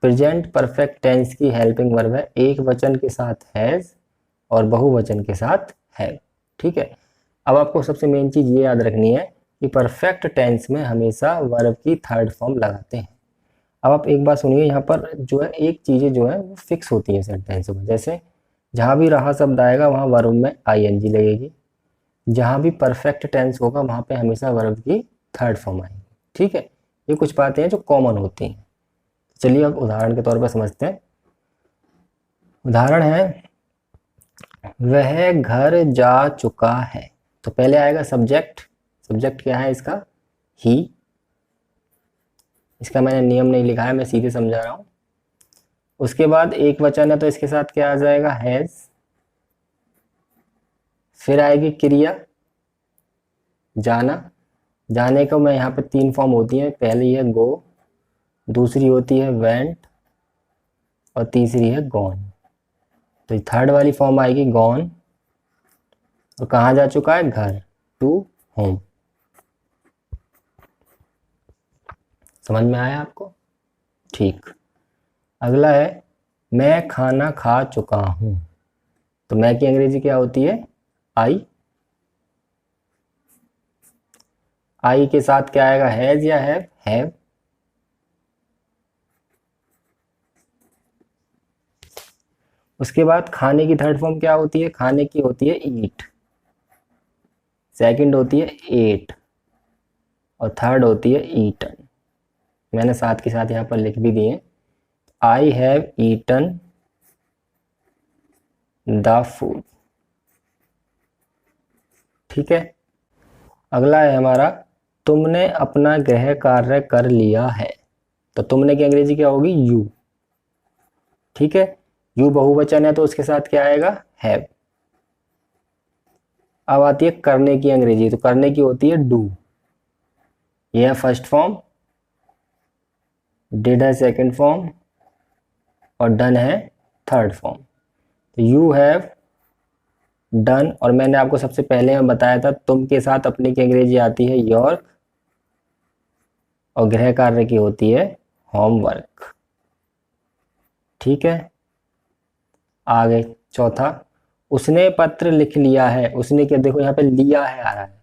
प्रेजेंट परफेक्ट टेंस की हेल्पिंग वर्ब है एक वचन के साथ हैज और बहुवचन के साथ हैव। ठीक है, अब आपको सबसे मेन चीज ये याद रखनी है कि परफेक्ट टेंस में हमेशा वर्ब की थर्ड फॉर्म लगाते हैं। अब आप एक बात सुनिए, यहाँ पर जो है एक चीज़ें जो है वो फिक्स होती हैं सेंटेंस में। जैसे जहाँ भी रहा शब्द आएगा वहाँ वर्ब में आईएनजी लगेगी, जहाँ भी परफेक्ट टेंस होगा वहाँ पे हमेशा वर्ब की थर्ड फॉर्म आएगी। ठीक है, ये कुछ बातें हैं जो कॉमन होती हैं। चलिए अब उदाहरण के तौर पर समझते हैं। उदाहरण है वह घर जा चुका है, तो पहले आएगा सब्जेक्ट। सब्जेक्ट क्या है इसका ही, इसका मैंने नियम नहीं लिखा है, मैं सीधे समझा रहा हूँ। उसके बाद एक वचन है तो इसके साथ क्या आ जाएगा हैज। फिर आएगी क्रिया जाना, जाने को मैं यहाँ पे 3 फॉर्म होती है, पहली है गो, दूसरी होती है वेंट, और तीसरी है गॉन। तो थर्ड वाली फॉर्म आएगी गॉन, और कहाँ जा चुका है घर, टू होम। समझ में आया आपको? ठीक, अगला है मैं खाना खा चुका हूँ, तो मैं की अंग्रेजी क्या होती है आई। आई के साथ क्या आएगा हैज या हैव, हैव। उसके बाद खाने की थर्ड फॉर्म क्या होती है, खाने की होती है ईट, सेकंड होती है एट, और थर्ड होती है ईटन। मैंने साथ के साथ यहाँ पर लिख भी दिए, I have eaten the food. ठीक है, अगला है हमारा तुमने अपना गृह कार्य कर लिया है, तो तुमने की अंग्रेजी क्या होगी यू। ठीक है, यू बहुवचन है तो उसके साथ क्या आएगा हैव। अब आती है करने की अंग्रेजी, तो करने की होती है डू, यह है फर्स्ट फॉर्म, डिड है सेकंड फॉर्म, और डन है थर्ड फॉर्म। तो यू हैव डन, और मैंने आपको सबसे पहले में बताया था तुम के साथ अपने की अंग्रेजी आती है योर, और गृह कार्य की होती है होमवर्क। ठीक है, आगे चौथा, उसने पत्र लिख लिया है। उसने क्या, देखो यहाँ पे लिया है आ रहा है,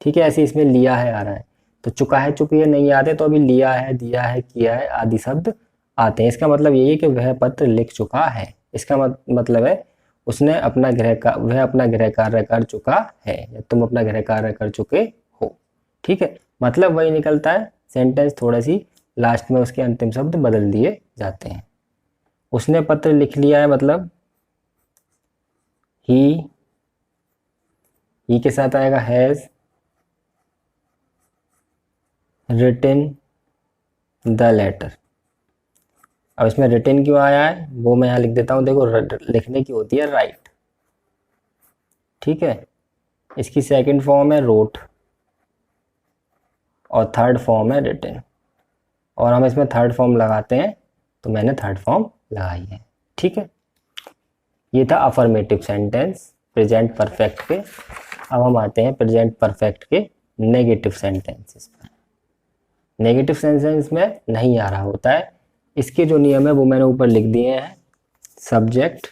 ठीक है, ऐसे इसमें लिया है आ रहा है, तो चुका है चुकी है नहीं आते, तो अभी लिया है, दिया है, किया है आदि शब्द आते हैं। इसका मतलब यही है कि वह पत्र लिख चुका है। इसका मतलब है उसने अपना वह अपना गृह कार्य कर चुका है, या तुम अपना गृह कार्य कर चुके हो। ठीक है, मतलब वही निकलता है। सेंटेंस थोड़ा सी लास्ट में उसके अंतिम शब्द बदल दिए जाते हैं। उसने पत्र लिख लिया है मतलब ही के साथ आएगा हैज रिटन द लेटर। अब इसमें रिटन क्यों आया है वो मैं यहाँ लिख देता हूँ। देखो लिखने की होती है राइट, ठीक है, इसकी सेकंड फॉर्म है रोट और थर्ड फॉर्म है रिटन, और हम इसमें थर्ड फॉर्म लगाते हैं, तो मैंने थर्ड फॉर्म लगाई है। ठीक है, ये था अफर्मेटिव सेंटेंस प्रेजेंट परफेक्ट के। अब हम आते हैं प्रेजेंट परफेक्ट के नेगेटिव सेंटेंसेस पर। नेगेटिव सेंटेंस में नहीं आ रहा होता है, इसके जो नियम है वो मैंने ऊपर लिख दिए हैं। सब्जेक्ट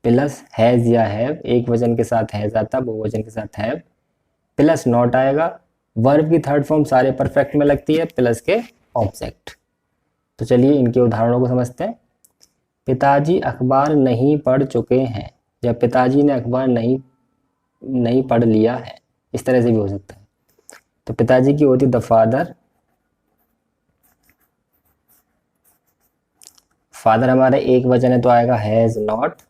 प्लस हैज़ या हैव, एक वजन के साथ हैज़ आता, बहुवचन के साथ हैव, प्लस नॉट आएगा। वर्ब की थर्ड फॉर्म सारे परफेक्ट में लगती है, प्लस के ऑब्जेक्ट। तो चलिए इनके उदाहरणों को समझते हैं। पिताजी अखबार नहीं पढ़ चुके हैं, या पिताजी ने अखबार नहीं पढ़ लिया है, इस तरह से भी हो सकता है। तो पिताजी की होती द फादर, फादर हमारे एक वचन है तो आएगा हैज नॉट,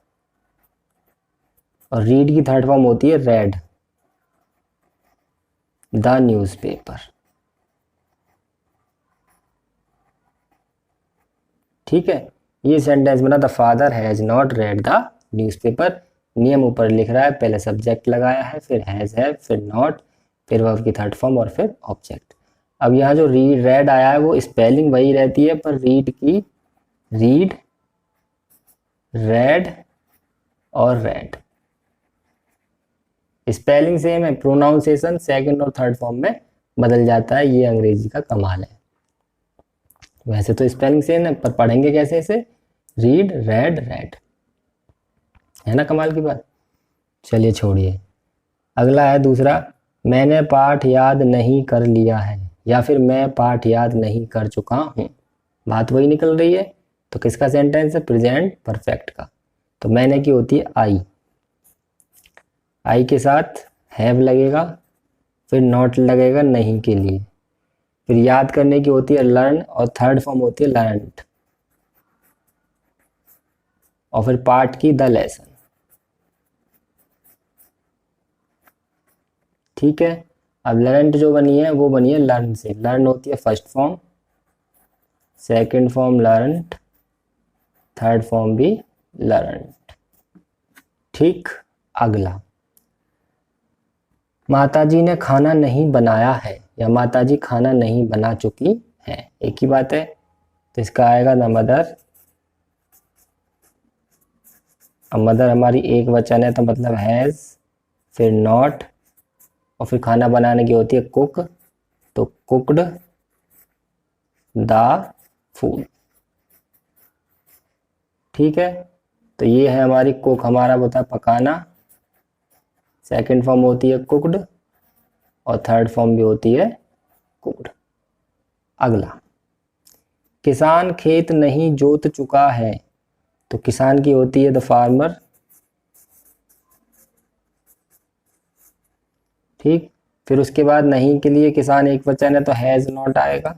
और रीड की थर्ड फॉर्म होती है रेड द न्यूज़पेपर। ठीक है, ये सेंटेंस बना the father has not read the newspaper. नियम ऊपर लिख रहा है, पहले सब्जेक्ट लगाया है, फिर हैज है, फिर नॉट, फिर वर्ब की थर्ड फॉर्म और फिर ऑब्जेक्ट। अब यहाँ जो रेड आया है वो स्पेलिंग वही रहती है, पर रीड, रेड और रेड स्पेलिंग सेम है, प्रोनाउंसिएशन सेकंड और थर्ड फॉर्म में बदल जाता है। ये अंग्रेजी का कमाल है। वैसे तो स्पेलिंग सेम है, पर पढ़ेंगे कैसे इसे? रीड, रेड, रेड, है ना कमाल की बात। चलिए छोड़िए, अगला है दूसरा, मैंने पाठ याद नहीं कर लिया है, या फिर मैं पाठ याद नहीं कर चुका हूँ। बात वही निकल रही है। तो किसका सेंटेंस है? प्रेजेंट परफेक्ट का। तो मैंने की होती है आई के साथ हैव लगेगा, फिर नॉट लगेगा नहीं के लिए, फिर याद करने की होती है लर्न, और थर्ड फॉर्म होती है लर्नड, और फिर पार्ट की द लेसन। ठीक है, अब लर्नड जो बनी है वो बनी है लर्न से। लर्न होती है first form, second form learned, third form भी लर्नड। ठीक, अगला, माताजी ने खाना नहीं बनाया है, या माताजी खाना नहीं बना चुकी है, एक ही बात है। तो इसका आएगा द मदर। अब मदर हमारी एक वचन है तो मतलब हैज़, फिर नॉट, और फिर खाना बनाने की होती है कुक, तो कुकड द फूड। ठीक है, तो ये है हमारी कुक, हमारा होता है पकाना, सेकंड फॉर्म होती है कुकड, और थर्ड फॉर्म भी होती है कुकड। अगला, किसान खेत नहीं जोत चुका है, तो किसान की होती है द फार्मर। ठीक, फिर उसके बाद नहीं के लिए किसान एक वचन है तो हैज नॉट आएगा,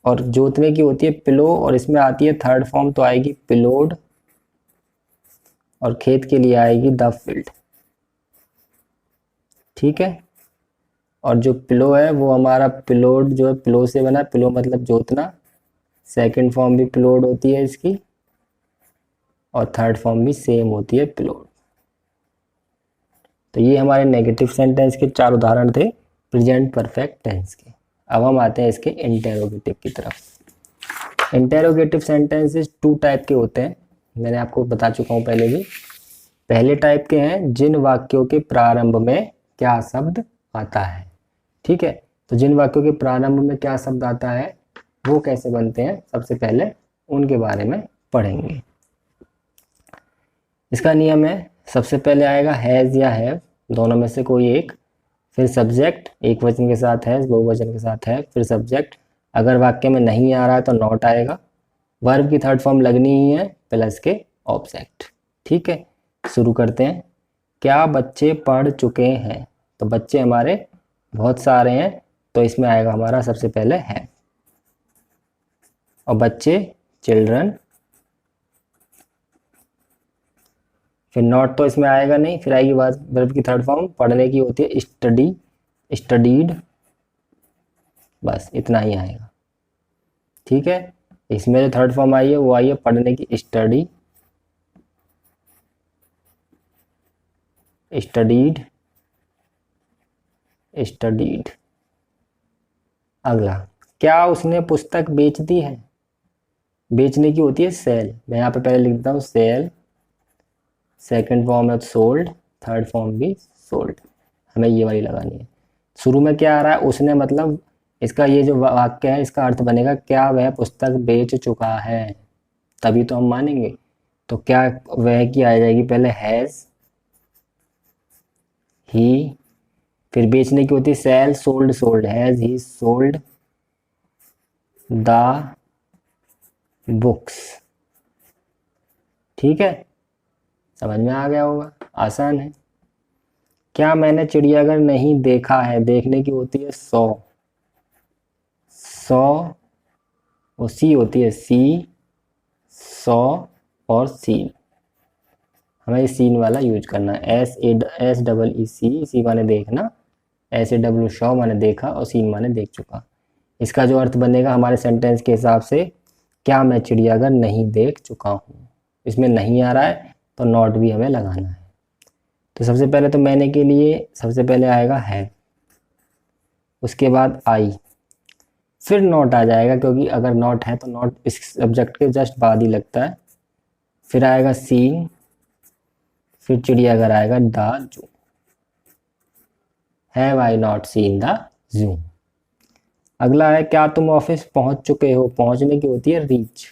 और जोतने की होती है पिलो, और इसमें आती है थर्ड फॉर्म तो आएगी पिलोड, और खेत के लिए आएगी द फील्ड। ठीक है, और जो पिलो है वो हमारा पिलोड जो है पिलो से बना, पिलो मतलब जोतना, सेकंड फॉर्म भी पिलोड होती है इसकी, और थर्ड फॉर्म भी सेम होती है पिलोड। तो ये हमारे नेगेटिव सेंटेंस के 4 उदाहरण थे प्रेजेंट परफेक्ट टेंस के। अब हम आते हैं इसके इंटेरोगेटिव की तरफ। इंटेरोगेटिव सेंटेंसेस 2 टाइप के होते हैं, मैंने आपको बता चुका हूँ पहले भी। पहले टाइप के हैं जिन वाक्यों के प्रारंभ में क्या शब्द आता है। ठीक है, तो जिन वाक्यों के प्रारंभ में क्या शब्द आता है वो कैसे बनते हैं, सबसे पहले उनके बारे में पढ़ेंगे। इसका नियम है, सबसे पहले आएगा हैज़ या हैव, दोनों में से कोई एक, फिर सब्जेक्ट, एक वचन के साथ हैज़, बहुवचन के साथ है, फिर सब्जेक्ट, अगर वाक्य में नहीं आ रहा है तो नॉट आएगा, वर्ब की थर्ड फॉर्म लगनी ही है प्लस के ऑब्जेक्ट। ठीक है, शुरू करते हैं। क्या बच्चे पढ़ चुके हैं, तो बच्चे हमारे बहुत सारे हैं, तो इसमें आएगा हमारा सबसे पहले है, और बच्चे चिल्ड्रन, फिर नॉट तो इसमें आएगा नहीं, फिर आएगी बात वर्ब की थर्ड फॉर्म, पढ़ने की होती है स्टडी, स्टडीड, बस इतना ही आएगा। ठीक है, इसमें जो थर्ड फॉर्म आई है वो आई है पढ़ने की स्टडी, स्टडीड, स्टडीड। अगला, क्या उसने पुस्तक बेच दी है, बेचने की होती है सेल, मैं यहाँ पे पहले लिख देता हूँ सेल, सेकंड फॉर्म है सोल्ड, थर्ड फॉर्म भी सोल्ड, हमें ये वाली लगानी है। शुरू में क्या आ रहा है, उसने, मतलब इसका ये जो वाक्य है इसका अर्थ बनेगा क्या वह पुस्तक बेच चुका है, तभी तो हम मानेंगे। तो क्या वह की आ जाएगी पहले हैज़, ही, फिर बेचने की होती है sell, sold, sold, has he sold the books. ठीक है, समझ में आ गया होगा, आसान है। क्या मैंने चिड़ियाघर नहीं देखा है, देखने की होती है सॉ, सॉ, वो सी होती है सी, सॉ और सीन, हमें सीन वाला यूज करना है, एस डबल ई सी, सी माने देखना, एस ए डब्ल्यू शॉ माने देखा, और सीन माने देख चुका। इसका जो अर्थ बनेगा हमारे सेंटेंस के हिसाब से, क्या मैं चिड़ियाघर नहीं देख चुका हूँ, इसमें नहीं आ रहा है तो नॉट भी हमें लगाना है। तो सबसे पहले तो मैंने के लिए सबसे पहले आएगा है, उसके बाद आई, फिर नॉट आ जाएगा क्योंकि अगर नॉट है तो नॉट इस सब्जेक्ट के जस्ट बाद ही लगता है, फिर आएगा सीन, फिर चिड़ियाघर आएगा the zoo, have I not seen the zoo. अगला है, क्या तुम ऑफिस पहुंच चुके हो, पहुंचने की होती है रीच,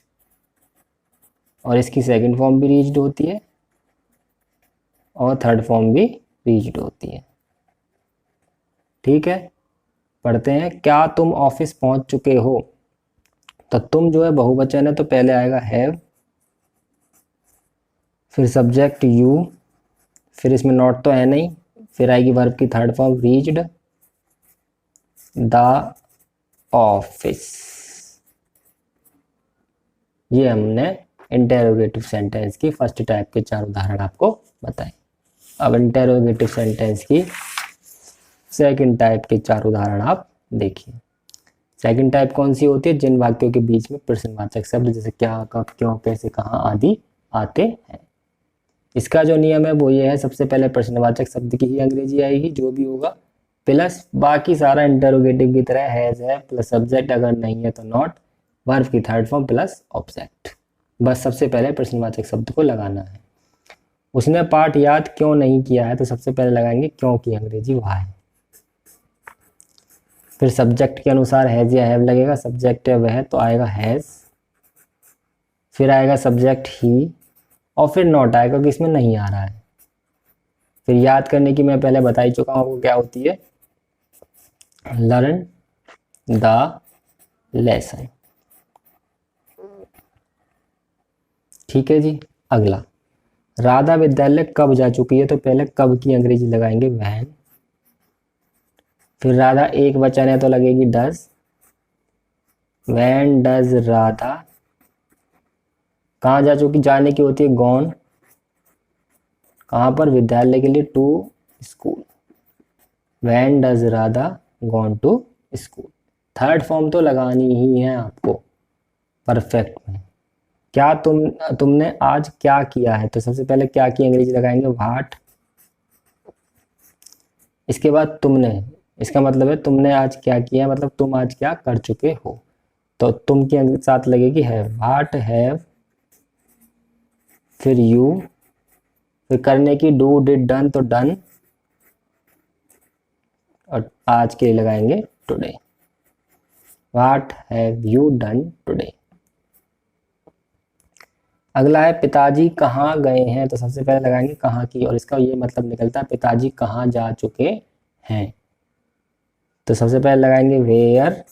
और इसकी सेकंड फॉर्म भी रीच्ड होती है और थर्ड फॉर्म भी रीच्ड होती है। ठीक है, पढ़ते हैं। क्या तुम ऑफिस पहुंच चुके हो, तो तुम जो है बहुवचन है तो पहले आएगा हैव, फिर सब्जेक्ट यू, फिर इसमें नॉट तो है नहीं, फिर आएगी वर्ब की third form reached the office. ये हमने इंटेरोगेटिव सेंटेंस की फर्स्ट टाइप के 4 उदाहरण आपको बताए। अब इंटेरोगेटिव सेंटेंस की सेकंड टाइप के 4 उदाहरण आप देखिए। सेकंड टाइप कौन सी होती है, जिन वाक्यों के बीच में प्रश्नवाचक शब्द जैसे क्या, कब, क्यों, कैसे, कहाँ आदि आते हैं। इसका जो नियम है वो ये है, सबसे पहले प्रश्नवाचक शब्द की ही अंग्रेजी आएगी जो भी होगा, प्लस बाकी सारा इंटेरोगेटिव की तरह हैज है, प्लस सब्जेक्ट, अगर नहीं है तो नॉट, वर्ब की थर्ड फॉर्म प्लस ऑब्जेक्ट। बस सबसे पहले प्रश्नवाचक शब्द को लगाना है। उसने पाठ याद क्यों नहीं किया है, तो सबसे पहले लगाएंगे क्यों की अंग्रेजी वह है, फिर सब्जेक्ट के अनुसार हैज या हैव लगेगा, सब्जेक्ट है वह तो आएगा हैज, फिर आएगा सब्जेक्ट ही, और फिर नॉट आएगा क्योंकि इसमें नहीं आ रहा है। फिर याद करने की मैं पहले बता ही चुका हूँ वो क्या होती है, लर्न द लेसन। ठीक है जी। अगला, राधा विद्यालय कब जा चुकी है, तो पहले कब की अंग्रेजी लगाएंगे व्हेन, फिर राधा एक वचन है तो लगेगी डज, व्हेन डज राधा, कहाँ जा चुकी, जाने की होती है गॉन, कहाँ पर, विद्यालय के लिए, to school, when does Radha gone to school. Third form तो लगानी ही है आपको परफेक्ट में। क्या तुमने आज क्या किया है, तो सबसे पहले क्या की अंग्रेजी लगाएंगे व्हाट, इसके बाद तुमने, इसका मतलब है तुमने आज क्या किया, मतलब तुम आज क्या कर चुके हो, तो तुम के साथ लगेगी हैव, व्हाट हैव, फिर यू, फिर करने की डू डिड डन, तो डन, और आज के लिए लगाएंगे today. What have you done today. अगला है पिताजी कहाँ गए हैं, तो सबसे पहले लगाएंगे कहाँ की, और इसका ये मतलब निकलता है पिताजी कहाँ जा चुके हैं। तो सबसे पहले लगाएंगे वेयर,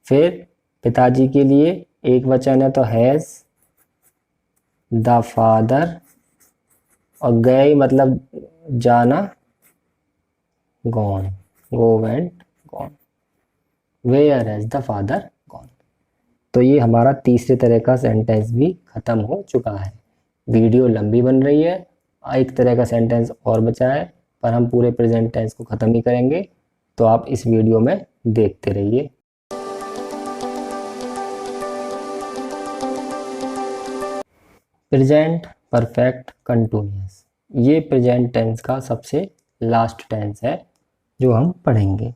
फिर पिताजी के लिए एक वचन है तो हैज द फादर, और गए मतलब जाना, gone, go went gone, where has the father gone. तो ये हमारा तीसरे तरह का सेंटेंस भी खत्म हो चुका है। वीडियो लंबी बन रही है, एक तरह का सेंटेंस और बचा है, पर हम पूरे प्रेजेंट टेंस को ख़त्म ही करेंगे, तो आप इस वीडियो में देखते रहिए। प्रेजेंट परफेक्ट कंटिन्यूअस, ये प्रेजेंट टेंस का सबसे लास्ट टेंस है जो हम पढ़ेंगे।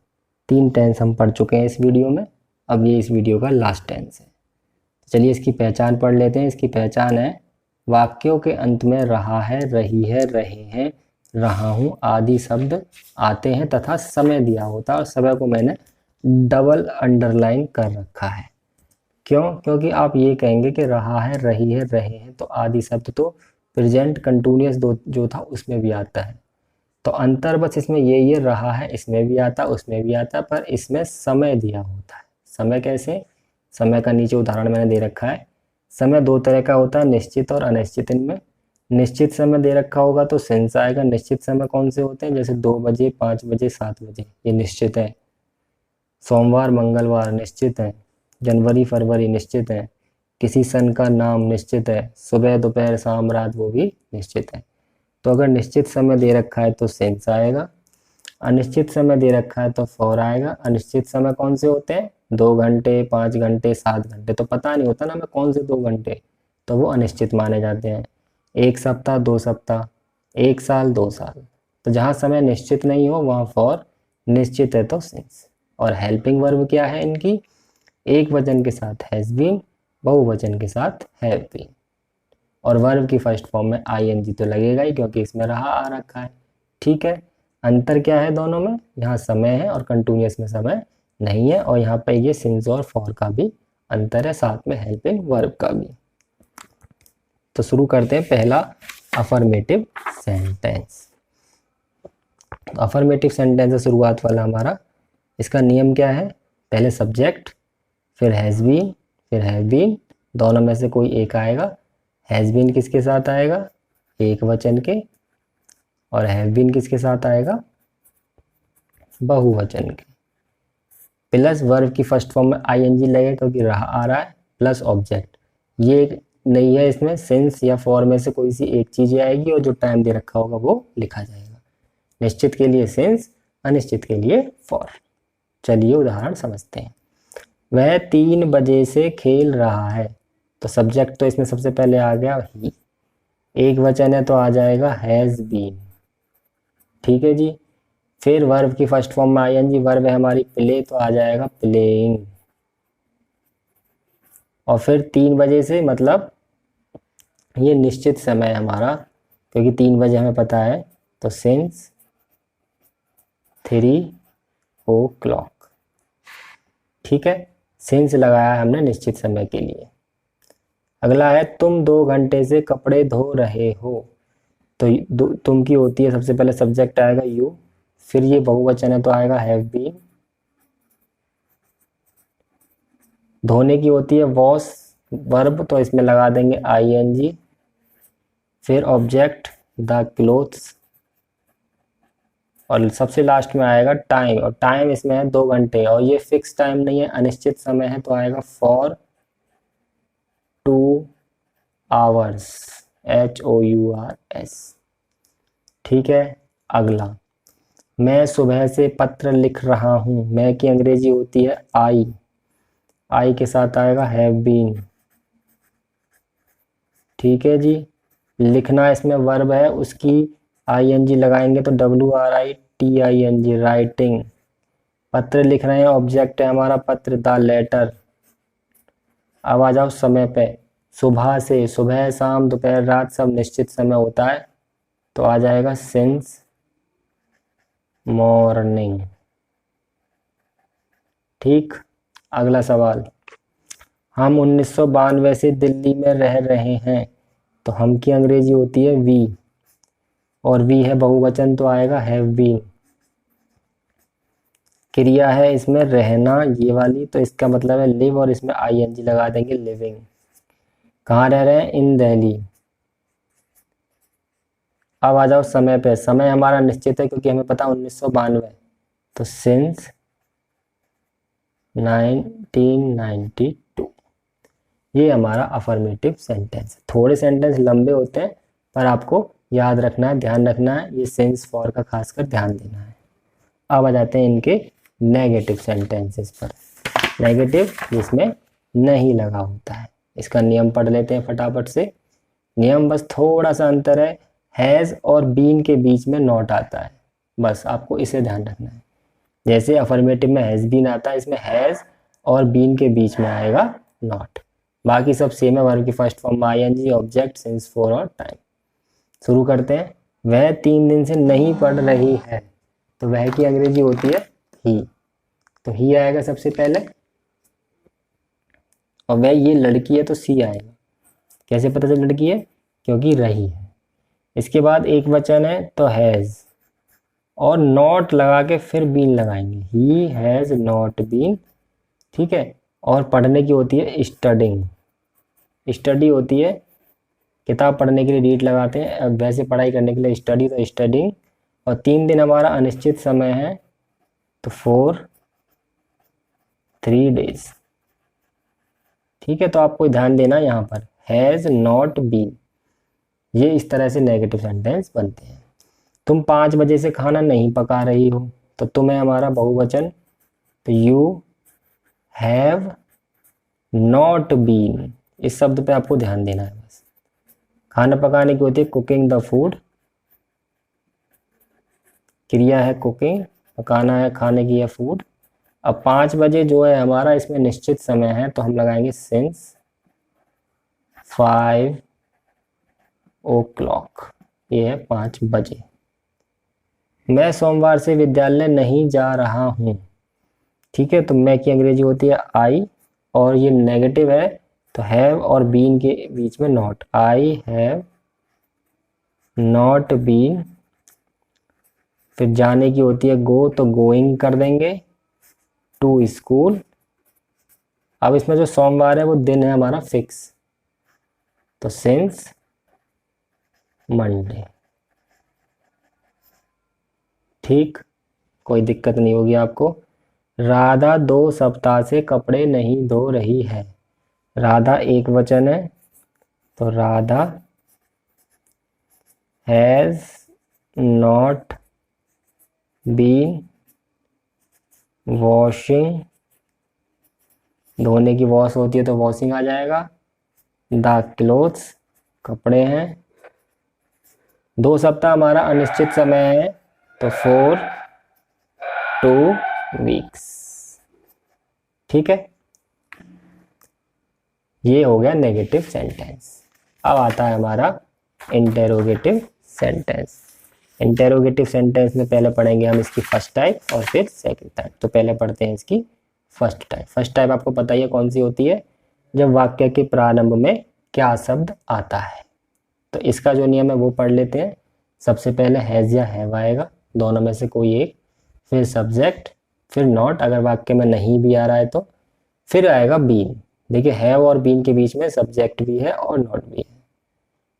3 टेंस हम पढ़ चुके हैं इस वीडियो में, अब ये इस वीडियो का लास्ट टेंस है। चलिए इसकी पहचान पढ़ लेते हैं। इसकी पहचान है वाक्यों के अंत में रहा है, रही है, रहे हैं, रहा हूँ आदि शब्द आते हैं तथा समय दिया होता है, और समय को मैंने डबल अंडरलाइन कर रखा है। क्यों? क्योंकि आप ये कहेंगे कि रहा है, रही है, रहे हैं, तो आदि शब्द तो प्रेजेंट कंटिन्यूअस जो था उसमें भी आता है। तो अंतर बस इसमें यही है, रहा है इसमें भी आता, उसमें भी आता, पर इसमें समय दिया होता है। समय कैसे? समय का नीचे उदाहरण मैंने दे रखा है। समय 2 तरह का होता है, निश्चित और अनिश्चित। इनमें निश्चित समय दे रखा होगा तो सेंस आएगा। निश्चित समय कौन से होते हैं? जैसे 2 बजे, 5 बजे, 7 बजे, ये निश्चित है। सोमवार, मंगलवार निश्चित है। जनवरी, फरवरी निश्चित है। किसी सन का नाम निश्चित है। सुबह, दोपहर, शाम, रात, वो भी निश्चित है। तो अगर निश्चित समय दे रखा है तो सेंस आएगा, अनिश्चित समय दे रखा है तो फॉर आएगा। अनिश्चित समय कौन से होते हैं? 2 घंटे, 5 घंटे, 7 घंटे, तो पता नहीं होता ना हमें कौन से 2 घंटे, तो वो अनिश्चित माने जाते हैं। 1 सप्ताह, 2 सप्ताह, 1 साल, 2 साल। तो जहाँ समय निश्चित नहीं हो वहाँ फॉर, निश्चित है तो सिंस। और हेल्पिंग वर्ब क्या है इनकी? एक वचन के साथ हैज बीन, बहुवचन के साथ हैव बीन। और वर्ब की फर्स्ट फॉर्म में आईएनजी तो लगेगा ही क्योंकि इसमें रहा आ रखा है। ठीक है, अंतर क्या है दोनों में? यहाँ समय है और कंटिन्यूअस में समय नहीं है, और यहाँ पे ये सिंस और फॉर का भी अंतर है, साथ में हेल्पिंग वर्ब का भी। तो शुरू करते हैं पहला अफर्मेटिव सेंटेंस। अफर्मेटिव सेंटेंस से शुरुआत वाला हमारा, इसका नियम क्या है? पहले सब्जेक्ट, फिर हैज़ बीन, फिर हैव बीन, दोनों में से कोई एक आएगा। हैज़ बीन किसके साथ आएगा? एक वचन के। और हैव बीन किसके साथ आएगा? बहुवचन के। प्लस वर्ब की फर्स्ट फॉर्म में आईएनजी लगेगा क्योंकि रहा आ रहा है, प्लस ऑब्जेक्ट। ये नहीं है इसमें, सिंस या फॉर में से कोई सी एक चीज़ आएगी और जो टाइम दे रखा होगा वो लिखा जाएगा। निश्चित के लिए सिंस, अनिश्चित के लिए फॉर। चलिए उदाहरण समझते हैं। वह 3 बजे से खेल रहा है, तो सब्जेक्ट तो इसमें सबसे पहले आ गया ही। एक वचन है तो आ जाएगा हैज़ बीन। ठीक है जी। फिर वर्ब की फर्स्ट फॉर्म में आईएनजी, वर्ब है हमारी प्ले, तो आ जाएगा प्लेइंग। और फिर 3 बजे से मतलब ये निश्चित समय है हमारा, क्योंकि 3 बजे हमें पता है, तो सिंस 3 o'clock। ठीक है, सिंस लगाया हमने निश्चित समय के लिए। अगला है तुम 2 घंटे से कपड़े धो रहे हो, तो तुम की होती है सबसे पहले सब्जेक्ट आएगा यू, फिर ये बहुवचन है तो आएगा हैव बीन। धोने की होती है वॉश, वर्ब, तो इसमें लगा देंगे आईएनजी। फिर ऑब्जेक्ट द क्लोथ्स, और सबसे लास्ट में आएगा टाइम, और टाइम इसमें है 2 घंटे, और ये फिक्स टाइम नहीं है, अनिश्चित समय है, तो आएगा फॉर 2 hours, HOURS। ठीक है, अगला, मैं सुबह से पत्र लिख रहा हूँ। मैं की अंग्रेजी होती है आई के साथ आएगा हैव बीन। ठीक है जी। लिखना इसमें वर्ब है, उसकी आईएनजी लगाएंगे तो WRITING, राइटिंग। पत्र लिख रहे हैं, ऑब्जेक्ट है हमारा पत्र, द लेटर। अब आ जाओ समय पे। सुबह से, सुबह शाम दोपहर रात सब निश्चित समय होता है, तो आ जाएगा सिंस मॉर्निंग। ठीक, अगला सवाल, हम 1992 से दिल्ली में रह रहे हैं, तो हम की अंग्रेजी होती है वी, और वी है बहुवचन तो आएगा हैव बीन। क्रिया है इसमें रहना ये वाली, तो इसका मतलब है लिव, और इसमें आईएनजी लगा देंगे लिविंग। कहाँ रह रहे हैं? इन दिल्ली। अब आ जाओ समय पे, समय हमारा निश्चित है क्योंकि हमें पता 1992, तो सिंस 1992। ये हमारा अफर्मेटिव सेंटेंस। थोड़े सेंटेंस लंबे होते हैं पर आपको याद रखना है, ध्यान रखना है, ये सिंस फॉर का खासकर ध्यान देना है। अब आ जाते हैं इनके नेगेटिव सेंटेंसेस पर। नेगेटिव जिसमें नहीं लगा होता है, इसका नियम पढ़ लेते हैं फटाफट से। नियम बस थोड़ा सा अंतर है, हैज़ और बीन के बीच में नॉट आता है, बस आपको इसे ध्यान रखना है। जैसे अफर्मेटिव में हैज़ बीन आता है, इसमें हैज़ और बीन के बीच में आएगा नॉट। बाकी सब सेम है, वर्ब की first form ING, object, since, for और टाइम। शुरू करते हैं। वह 3 दिन से नहीं पढ़ रही है, तो वह की अंग्रेजी होती है ही, तो ही आएगा सबसे पहले। और वह ये लड़की है तो सी आएगा। कैसे पता चल लड़की है? क्योंकि रही है। इसके बाद एक वचन है तो हैज़, और नॉट लगा के फिर बीन लगाएंगे, ही हैज़ नॉट बीन। ठीक है, और पढ़ने की होती है स्टडिंग। स्टडी होती है किताब पढ़ने के लिए रीड लगाते हैं, अब वैसे पढ़ाई करने के लिए स्टडी, तो स्टडिंग। और 3 दिन हमारा अनिश्चित समय है, तो फॉर 3 days। ठीक है, तो आपको ध्यान देना यहाँ पर हैज़ नॉट बीन। ये इस तरह से नेगेटिव सेंटेंस बनते हैं। तुम 5 बजे से खाना नहीं पका रही हो, तो तुम्हें हमारा बहुवचन, तो यू हैव नॉट बीन। इस शब्द पे आपको ध्यान देना है बस। खाना पकाने की होती है कुकिंग द फूड, क्रिया है कुकिंग, पकाना है खाने की है फूड। अब 5 बजे जो है हमारा, इसमें निश्चित समय है, तो हम लगाएंगे सिंस 5 o'clock। ये है 5 बजे। मैं सोमवार से विद्यालय नहीं जा रहा हूँ। ठीक है, तो मैं की अंग्रेजी होती है आई, और ये नेगेटिव है तो हैव और बीन के बीच में not. I have not been. फिर जाने की होती है गो, तो गोइंग कर देंगे टू स्कूल। अब इसमें जो सोमवार है वो दिन है हमारा फिक्स, तो सिंस मंडे। ठीक, कोई दिक्कत नहीं होगी आपको। राधा 2 सप्ताह से कपड़े नहीं धो रही है। राधा एक वचन है, तो Radha has not been washing. धोने की वॉश होती है तो वॉशिंग आ जाएगा। द क्लोथ्स कपड़े हैं। 2 सप्ताह हमारा अनिश्चित समय है, तो फॉर 2 weeks। ठीक है, ये हो गया नेगेटिव सेंटेंस। अब आता है हमारा इंटेरोगेटिव सेंटेंस। इंटेरोगेटिव सेंटेंस में पहले पढ़ेंगे हम इसकी फर्स्ट टाइप और फिर सेकंड टाइप। तो पहले पढ़ते हैं इसकी फर्स्ट टाइप। फर्स्ट टाइप आपको पता ही है कौन सी होती है, जब वाक्य के प्रारंभ में क्या शब्द आता है। तो इसका जो नियम है वो पढ़ लेते हैं। सबसे पहले हैज़ या हैव आएगा, दोनों में से कोई एक, फिर सब्जेक्ट, फिर नॉट, अगर वाक्य में नहीं भी आ रहा है तो फिर आएगा बीन। देखिए हैव और बीन के बीच में सब्जेक्ट भी है और नॉट भी है,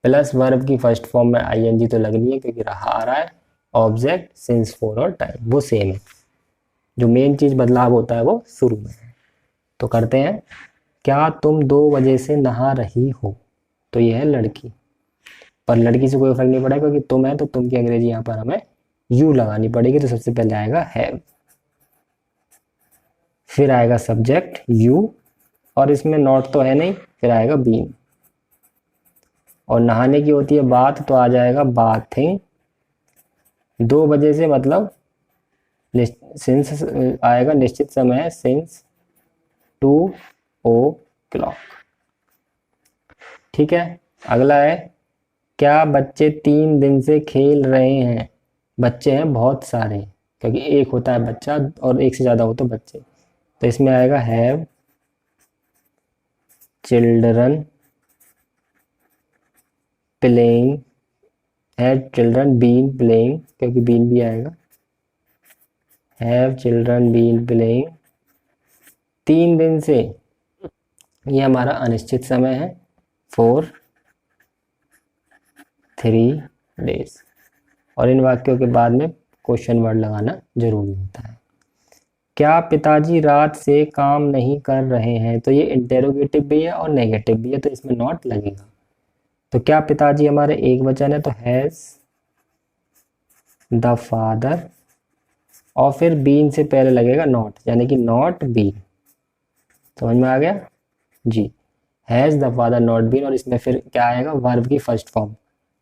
प्लस वर्ब की फर्स्ट फॉर्म में आईएनजी तो लगनी है क्योंकि रहा आ रहा है, ऑब्जेक्ट, सिंस, फॉर और टाइम वो सेम है। जो मेन चीज बदलाव होता है वो शुरू में है। तो करते हैं, क्या तुम 2 बजे से नहा रही हो, तो ये है लड़की, पर लड़की से कोई फर्क नहीं पड़ा क्योंकि तुम है, तो तुम की अंग्रेजी यहाँ पर हमें यू लगानी पड़ेगी। तो सबसे पहले आएगा हैव, फिर आएगा सब्जेक्ट यू, और इसमें नॉट तो है नहीं, फिर आएगा बीन। और नहाने की होती है बात, तो आ जाएगा बाथिंग। 2 बजे से मतलब सिंस आएगा, निश्चित समय है, सिंस 2 o'clock। ठीक है। अगला है, क्या बच्चे 3 दिन से खेल रहे हैं? बच्चे हैं बहुत सारे, क्योंकि एक होता है बच्चा और एक से ज़्यादा हो तो बच्चे, तो इसमें आएगा have children playing, have children been playing, क्योंकि बीन भी आएगा, हैव चिल्ड्रन बीन प्लेइंग 3 दिन से, ये हमारा अनिश्चित समय है, 4 3 days। और इन वाक्यों के बाद में क्वेश्चन वर्ड लगाना जरूरी होता है। क्या पिताजी रात से काम नहीं कर रहे हैं? तो ये इंटेरोगेटिव भी है और नेगेटिव भी है, तो इसमें नॉट लगेगा। तो क्या पिताजी हमारे एक वचन है, तो हैज द फादर, और फिर बीन से पहले लगेगा नॉट, यानी कि नॉट बीन। समझ में आ गया जी। Has the father not been, और इसमें फिर क्या आएगा, वर्ब की फर्स्ट फॉर्म।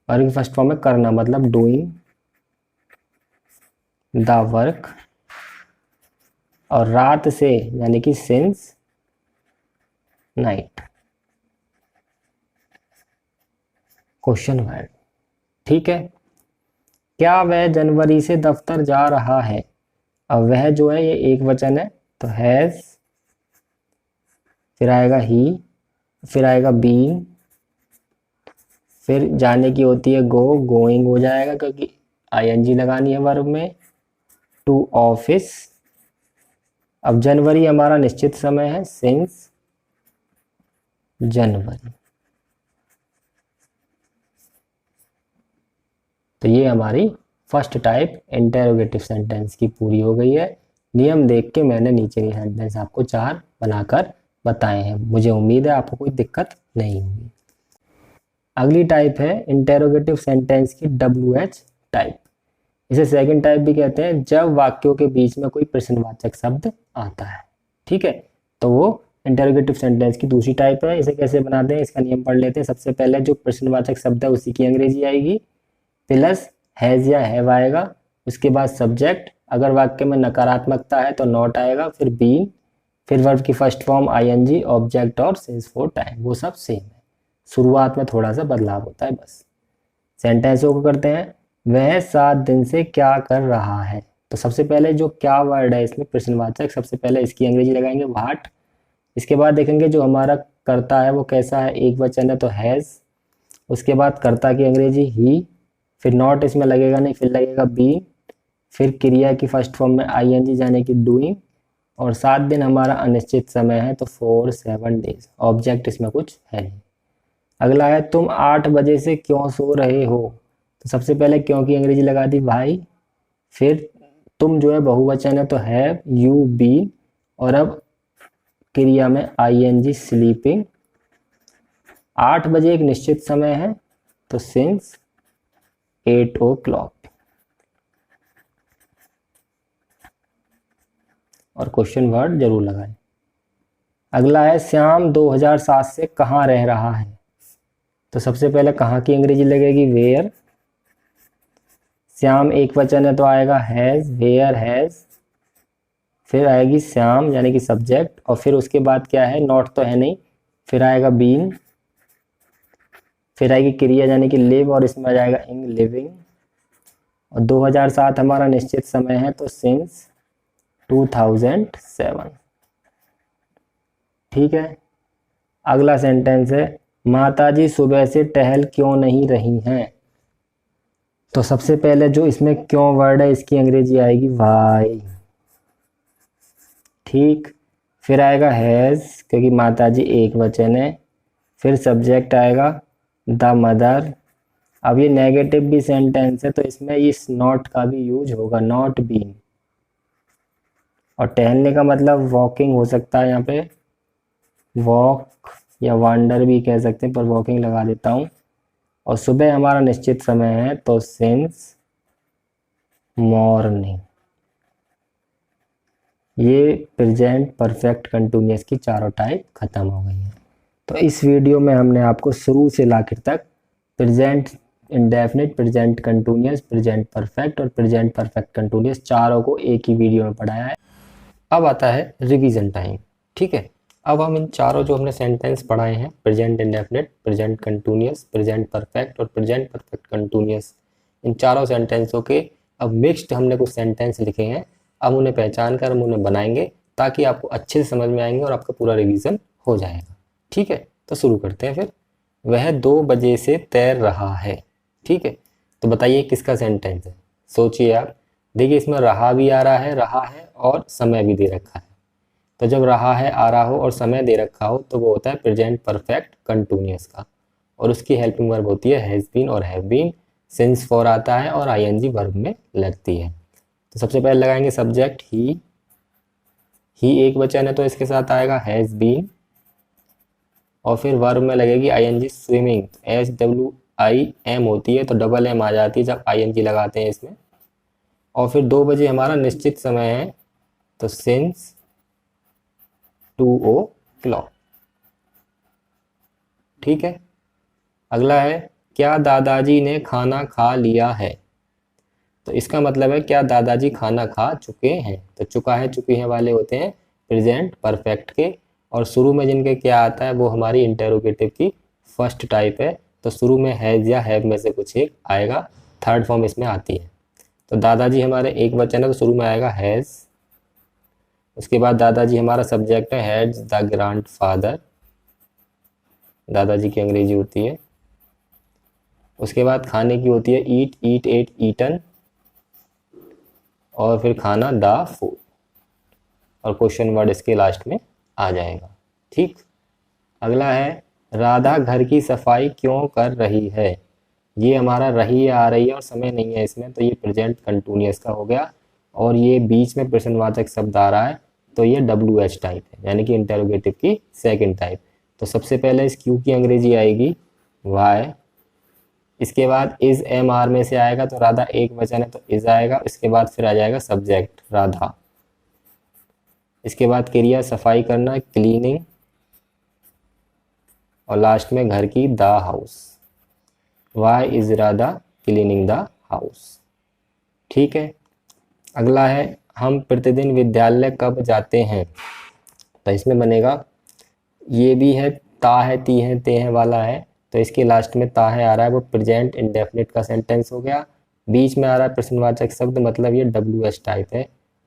वर्ब की फर्स्ट फॉर्म में करना, मतलब डूइंग द वर्क, और रात से यानी कि सिंस नाइट, क्वेश्चन वर्ड। ठीक है। क्या वह जनवरी से दफ्तर जा रहा है? अब वह जो है ये एक वचन है, तो हैज, फिर आएगा ही, फिर आएगा बीन, फिर जाने की होती है गो, गोइंग हो जाएगा क्योंकि आईएनजी लगानी है वर्ब में, टू ऑफिस। अब जनवरी हमारा निश्चित समय है, सिंस जनवरी। तो ये हमारी फर्स्ट टाइप इंटेरोगेटिव सेंटेंस की पूरी हो गई है। नियम देख के मैंने नीचे के सेंटेंस आपको 4 बनाकर बताए हैं। मुझे उम्मीद है आपको कोई दिक्कत नहीं होगी। अगली टाइप है इंटेरोगेटिव सेंटेंस की WH टाइप। इसे सेकंड टाइप भी कहते हैं, जब वाक्यों के बीच में कोई प्रश्नवाचक शब्द आता है। ठीक है, तो वो इंटेरोगेटिव सेंटेंस की दूसरी टाइप है। इसे कैसे बनाते हैं, इसका नियम पढ़ लेते हैं। सबसे पहले जो प्रश्नवाचक शब्द है उसी की अंग्रेजी आएगी, प्लस हैज या हैव आएगा, उसके बाद सब्जेक्ट, अगर वाक्य में नकारात्मकता है तो नॉट आएगा, फिर बीन, फिर वर्ब की फर्स्ट फॉर्म आईएनजी, ऑब्जेक्ट और सिंस फॉर टाइम, वो सब सेम है। शुरुआत में थोड़ा सा बदलाव होता है बस। सेंटेंसों को करते हैं। वह 7 दिन से क्या कर रहा है? तो सबसे पहले जो क्या वर्ड है इसमें प्रश्नवाचक, सबसे पहले इसकी अंग्रेजी लगाएंगे व्हाट। इसके बाद देखेंगे जो हमारा कर्ता है वो कैसा है, एक वचन है तो हैज। उसके बाद कर्ता की अंग्रेजी ही, फिर नॉट इसमें लगेगा नहीं, फिर लगेगा बी, फिर क्रिया की फर्स्ट फॉर्म में आईएनजी यानी कि डूइंग, और 7 दिन हमारा अनिश्चित समय है तो 4 7 days। ऑब्जेक्ट इसमें कुछ है नहीं। अगला है तुम 8 बजे से क्यों सो रहे हो? तो सबसे पहले क्यों की अंग्रेजी लगा दी भाई, फिर तुम जो है बहुवचन है तो हैव यू बी, और अब क्रिया में आईएनजी स्लीपिंग। 8 बजे एक निश्चित समय है तो सिंस 8 o'clock, और क्वेश्चन वर्ड जरूर लगाएं। अगला है श्याम 2007 से कहाँ रह रहा है? तो सबसे पहले कहाँ की अंग्रेजी लगेगी, वेयर। श्याम एक वचन है तो आएगा हैज, वेयर हैज, फिर आएगी श्याम यानी कि सब्जेक्ट, और फिर उसके बाद क्या है, नॉट तो है नहीं, फिर आएगा बीन, फिर आएगी क्रिया यानी कि लिव, और इसमें आ जाएगा इन लिविंग, और 2007 हमारा निश्चित समय है तो सिंस 2007। ठीक है। अगला सेंटेंस है माताजी सुबह से टहल क्यों नहीं रही हैं? तो सबसे पहले जो इसमें क्यों वर्ड है इसकी अंग्रेजी आएगी वाई। ठीक, फिर आएगा हैज क्योंकि माताजी एक वचन है, फिर सब्जेक्ट आएगा द मदर। अब ये नेगेटिव भी सेंटेंस है तो इसमें इस नॉट का भी यूज होगा, नॉट बीन। और टहलने का मतलब वॉकिंग हो सकता है, यहाँ पे वॉक या वांडर भी कह सकते हैं, पर वॉकिंग लगा देता हूँ। और सुबह हमारा निश्चित समय है तो सिंस मॉर्निंग। ये प्रेजेंट परफेक्ट कंटिन्यूअस की चारों टाइप खत्म हो गई है। तो इस वीडियो में हमने आपको शुरू से आखिर तक present indefinite, present continuous, present perfect और प्रेजेंट परफेक्ट कंटिन्यूअस चारों को एक ही वीडियो में पढ़ाया है। अब आता है रिवीजन टाइम। ठीक है, अब हम इन चारों जो हमने सेंटेंस पढ़ाए हैं, present indefinite, present continuous, present perfect और प्रेजेंट परफेक्ट कंटिन्यूअस, इन चारों सेंटेंसों के अब मिक्स्ड हमने कुछ सेंटेंस लिखे हैं। अब उन्हें पहचान कर हम उन्हें बनाएंगे ताकि आपको अच्छे से समझ में आएंगे और आपका पूरा रिवीजन हो जाएगा। ठीक है, तो शुरू करते हैं फिर। वह 2 बजे से तैर रहा है। ठीक है, तो बताइए किसका सेंटेंस है, सोचिए आप। देखिए इसमें रहा भी आ रहा है और समय भी दे रखा है। तो जब रहा है आ रहा हो और समय दे रखा हो तो वो होता है प्रेजेंट परफेक्ट कंटिन्यूअस का, और उसकी हेल्पिंग वर्ब होती है हैज़ बीन और हैव बीन। सिंस फॉर आता है और आईएनजी वर्ब में लगती है। तो सबसे पहले लगाएंगे सब्जेक्ट ही एक वचन है तो इसके साथ आएगा हैज़ बीन, और फिर वर्ब में लगेगी आईएनजी स्विमिंग। SWIM होती है तो डबल एम आ जाती है जब आईएनजी लगाते हैं इसमें। और फिर 2 बजे हमारा निश्चित समय है तो सिंस 2 o'clock। ठीक है, अगला है क्या दादाजी ने खाना खा लिया है। तो इसका मतलब है क्या दादाजी खाना खा चुके हैं। तो चुका है चुकी है वाले होते हैं प्रेजेंट परफेक्ट के, और शुरू में जिनके क्या आता है वो हमारी इंटेरोगेटिव की फर्स्ट टाइप है। तो शुरू में हैज़ या हैव में से कुछ एक आएगा, थर्ड फॉर्म इसमें आती है। तो दादाजी हमारे एक वचन है तो शुरू में आएगा हैज़। उसके बाद दादाजी हमारा सब्जेक्ट है, हैज़ द ग्रैंडफादर, दादाजी की अंग्रेजी होती है। उसके बाद खाने की होती है ईट, ईट एट ईटन, और फिर खाना द फूड, और क्वेश्चन वर्ड इसके लास्ट में आ जाएगा। ठीक, अगला है राधा घर की सफाई क्यों कर रही है। ये हमारा रही है आ रही है और समय नहीं है इसमें, तो ये प्रेजेंट कंटिन्यूअस का हो गया। और ये बीच में प्रश्नवाचक शब्द आ रहा है तो ये WH टाइप है, यानी कि इंटेरोगेटिव की सेकंड टाइप। तो सबसे पहले इस क्यू की अंग्रेजी आएगी वाई, इसके बाद इज MR में से आएगा तो राधा एक वचन है तो इज आएगा। इसके बाद फिर आ जाएगा सब्जेक्ट राधा, इसके बाद क्रिया सफाई करना क्लीनिंग, और लास्ट में घर की the house. Why is Radha cleaning the house. ठीक है, अगला है हम प्रतिदिन विद्यालय कब जाते हैं। तो इसमें बनेगा, ये भी है ता है ती है ते है वाला है, तो इसके लास्ट में ता है आ रहा है, वो प्रेजेंट इंडेफिनिट का सेंटेंस हो गया। बीच में आ रहा है प्रश्नवाचक शब्द, मतलब ये WH टाइप है।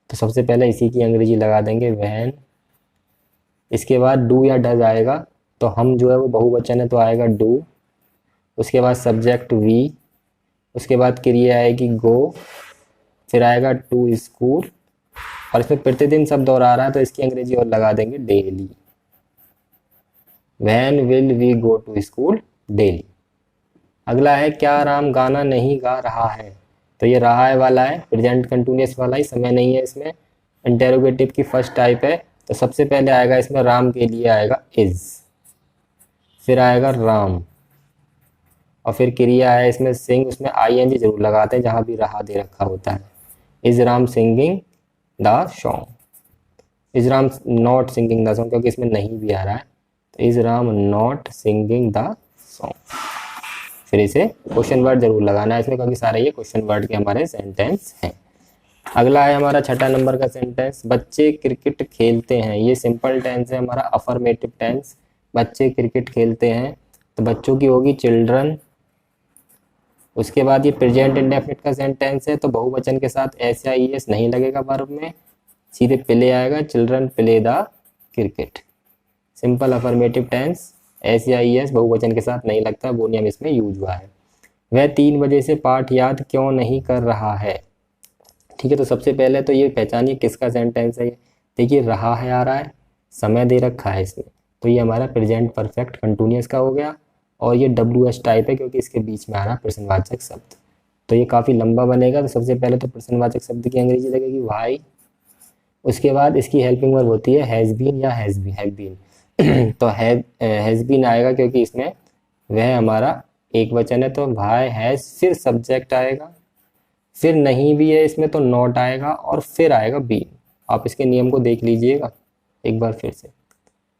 तो सबसे पहले इसी की अंग्रेजी लगा देंगे वैन। इसके बाद डू या डज आएगा, तो हम जो है वो बहुवचन है तो आएगा डू। उसके बाद सब्जेक्ट वी, उसके बाद क्रिया आएगी गो, फिर आएगा टू स्कूल, और इसमें प्रतिदिन शब्द और आ रहा है तो इसकी अंग्रेजी और लगा देंगे daily. When will we go to school daily। अगला है क्या राम गाना नहीं गा रहा है। तो ये रहा है वाला है, प्रेजेंट कंटिन्यूअस वाला ही, समय नहीं है इसमें, इंटेरोगेटिव की फर्स्ट टाइप है। तो सबसे पहले आएगा इसमें राम के लिए आएगा इज, फिर आएगा राम, और फिर क्रिया है इसमें सिंग, उसमें ING जरूर लगाते हैं जहाँ भी रहा दे रखा होता है। Is Ram singing the song, is Ram not singing the song क्योंकि इसमें नहीं भी आ रहा है, तो is Ram not singing the song. फिर इसे क्वेश्चन वर्ड जरूर लगाना है इसमें क्योंकि सारे ये क्वेश्चन वर्ड के हमारे सेंटेंस हैं। अगला है हमारा छठा नंबर का सेंटेंस, बच्चे क्रिकेट खेलते हैं। ये सिंपल टेंस है हमारा, अफर्मेटिव टेंस। बच्चे क्रिकेट खेलते हैं तो बच्चों की होगी चिल्ड्रन। उसके बाद ये प्रेजेंट इंडेफिनिट का सेंटेंस है तो बहुवचन के साथ एस या ES नहीं लगेगा वर्ब में, सीधे प्ले आएगा, children play the cricket. Simple affirmative tense, S या ES बहुवचन के साथ नहीं लगता, वो नियम इसमें यूज हुआ है। वह 3 बजे से पाठ याद क्यों नहीं कर रहा है। ठीक है, तो सबसे पहले तो ये पहचानिए किसका सेंटेंस है। देखिए रहा है आ रहा है, समय दे रखा है इसमें, तो ये हमारा प्रेजेंट परफेक्ट कंटिन्यूअस का हो गया, और ये WH टाइप है क्योंकि इसके बीच में आ रहा प्रश्नवाचक शब्द, तो ये काफ़ी लंबा बनेगा। तो सबसे पहले तो प्रश्नवाचक शब्द की अंग्रेजी लगेगी वाई, उसके बाद इसकी हेल्पिंग वर्ब होती है हैज़ बीन या हैव बीन। तो हैज़ बीन आएगा क्योंकि इसमें वह हमारा एक वचन है तो भाई हैज़, फिर सब्जेक्ट आएगा, फिर नहीं भी है इसमें तो नॉट आएगा, और फिर आएगा बीन। आप इसके नियम को देख लीजिएगा एक बार फिर से।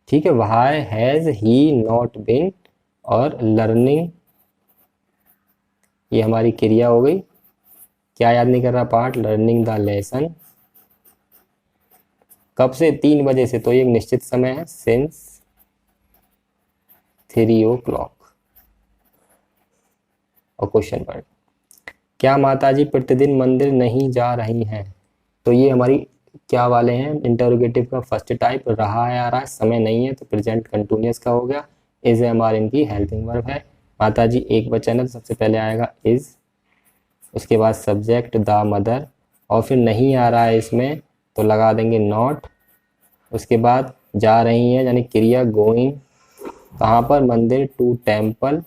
ठीक है, why has he not been, और लर्निंग ये हमारी क्रिया हो गई। क्या याद नहीं कर रहा पार्ट, लर्निंग द लेसन। कब से? 3 बजे से, तो ये एक निश्चित समय है, सिंस 3 o'clock। और क्वेश्चन वर्ड, क्या माताजी प्रतिदिन मंदिर नहीं जा रही हैं? तो ये हमारी क्या वाले हैं? इंटरोगेटिव का फर्स्ट टाइप, रहा है आ रहा है, समय नहीं है तो प्रेजेंट कंटिन्यूअस का हो गया। इज है हमारे इनकी हेल्पिंग वर्ब है। माताजी एक वचन है तो सबसे पहले आएगा इज, उसके बाद सब्जेक्ट द मदर, और फिर नहीं आ रहा है इसमें तो लगा देंगे नॉट। उसके बाद जा रही हैं यानी क्रिया गोइंग, कहाँ पर? मंदिर, टू टेम्पल।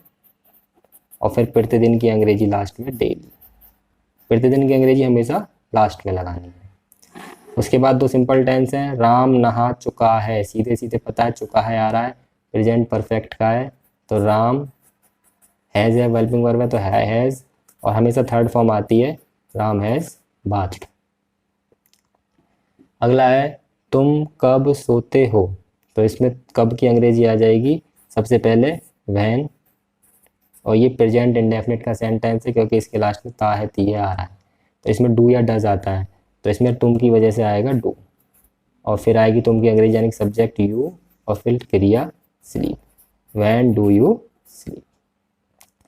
और फिर प्रतिदिन की अंग्रेजी लास्ट में डेली। प्रतिदिन की अंग्रेजी हमेशा लास्ट में लगानी है। उसके बाद 2 सिंपल टेंस हैं, राम नहा चुका है, सीधे सीधे पता है चुका है आ रहा है, प्रेजेंट परफेक्ट का है तो राम, हैज़ है हेल्पिंग वर्ब है तो हैज़, और हमेशा थर्ड फॉर्म आती है, राम हैज़ बाथ्ड। अगला है तुम कब सोते हो, तो इसमें कब की अंग्रेजी आ जाएगी सबसे पहले व्हेन, और ये प्रेजेंट इंडेफिनिट का सेंटेंस है क्योंकि इसके लास्ट में ता है ती है आ रहा है, तो इसमें डू या डज आता है, तो इसमें तुम की वजह से आएगा डू, और फिर आएगी तुम की अंग्रेजी यानी सब्जेक्ट यू, और फिर क्रिया sleep, when do you sleep.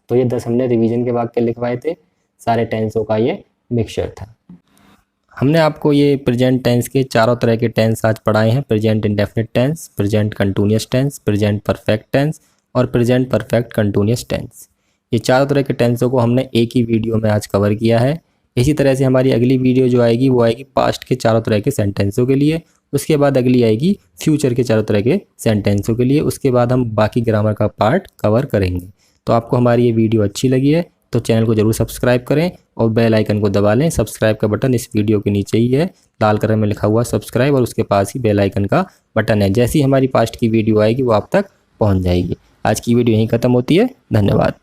तो ये 10 हमने रिवीजन के वाक्य लिखवाए थे, सारे टेंसों का ये मिक्सचर था। हमने आपको ये प्रेजेंट टेंस के चारों तरह के टेंस आज पढ़ाए हैं, present indefinite tense, present continuous tense, present perfect tense और प्रेजेंट परफेक्ट कंटिन्यूअस टेंस। ये चारों तरह के टेंसों को हमने एक ही वीडियो में आज कवर किया है। इसी तरह से हमारी अगली वीडियो जो आएगी वो आएगी पास्ट के चारों तरह के सेंटेंसों के लिए, उसके बाद अगली आएगी फ्यूचर के चारों तरह के सेंटेंसों के लिए, उसके बाद हम बाकी ग्रामर का पार्ट कवर करेंगे। तो आपको हमारी ये वीडियो अच्छी लगी है तो चैनल को जरूर सब्सक्राइब करें और बेल आइकन को दबा लें। सब्सक्राइब का बटन इस वीडियो के नीचे ही है, लाल कलर में लिखा हुआ सब्सक्राइब, और उसके पास ही बेल आइकन का बटन है। जैसी हमारी पास्ट की वीडियो आएगी वो आप तक पहुंच जाएगी। आज की वीडियो यहीं ख़त्म होती है, धन्यवाद।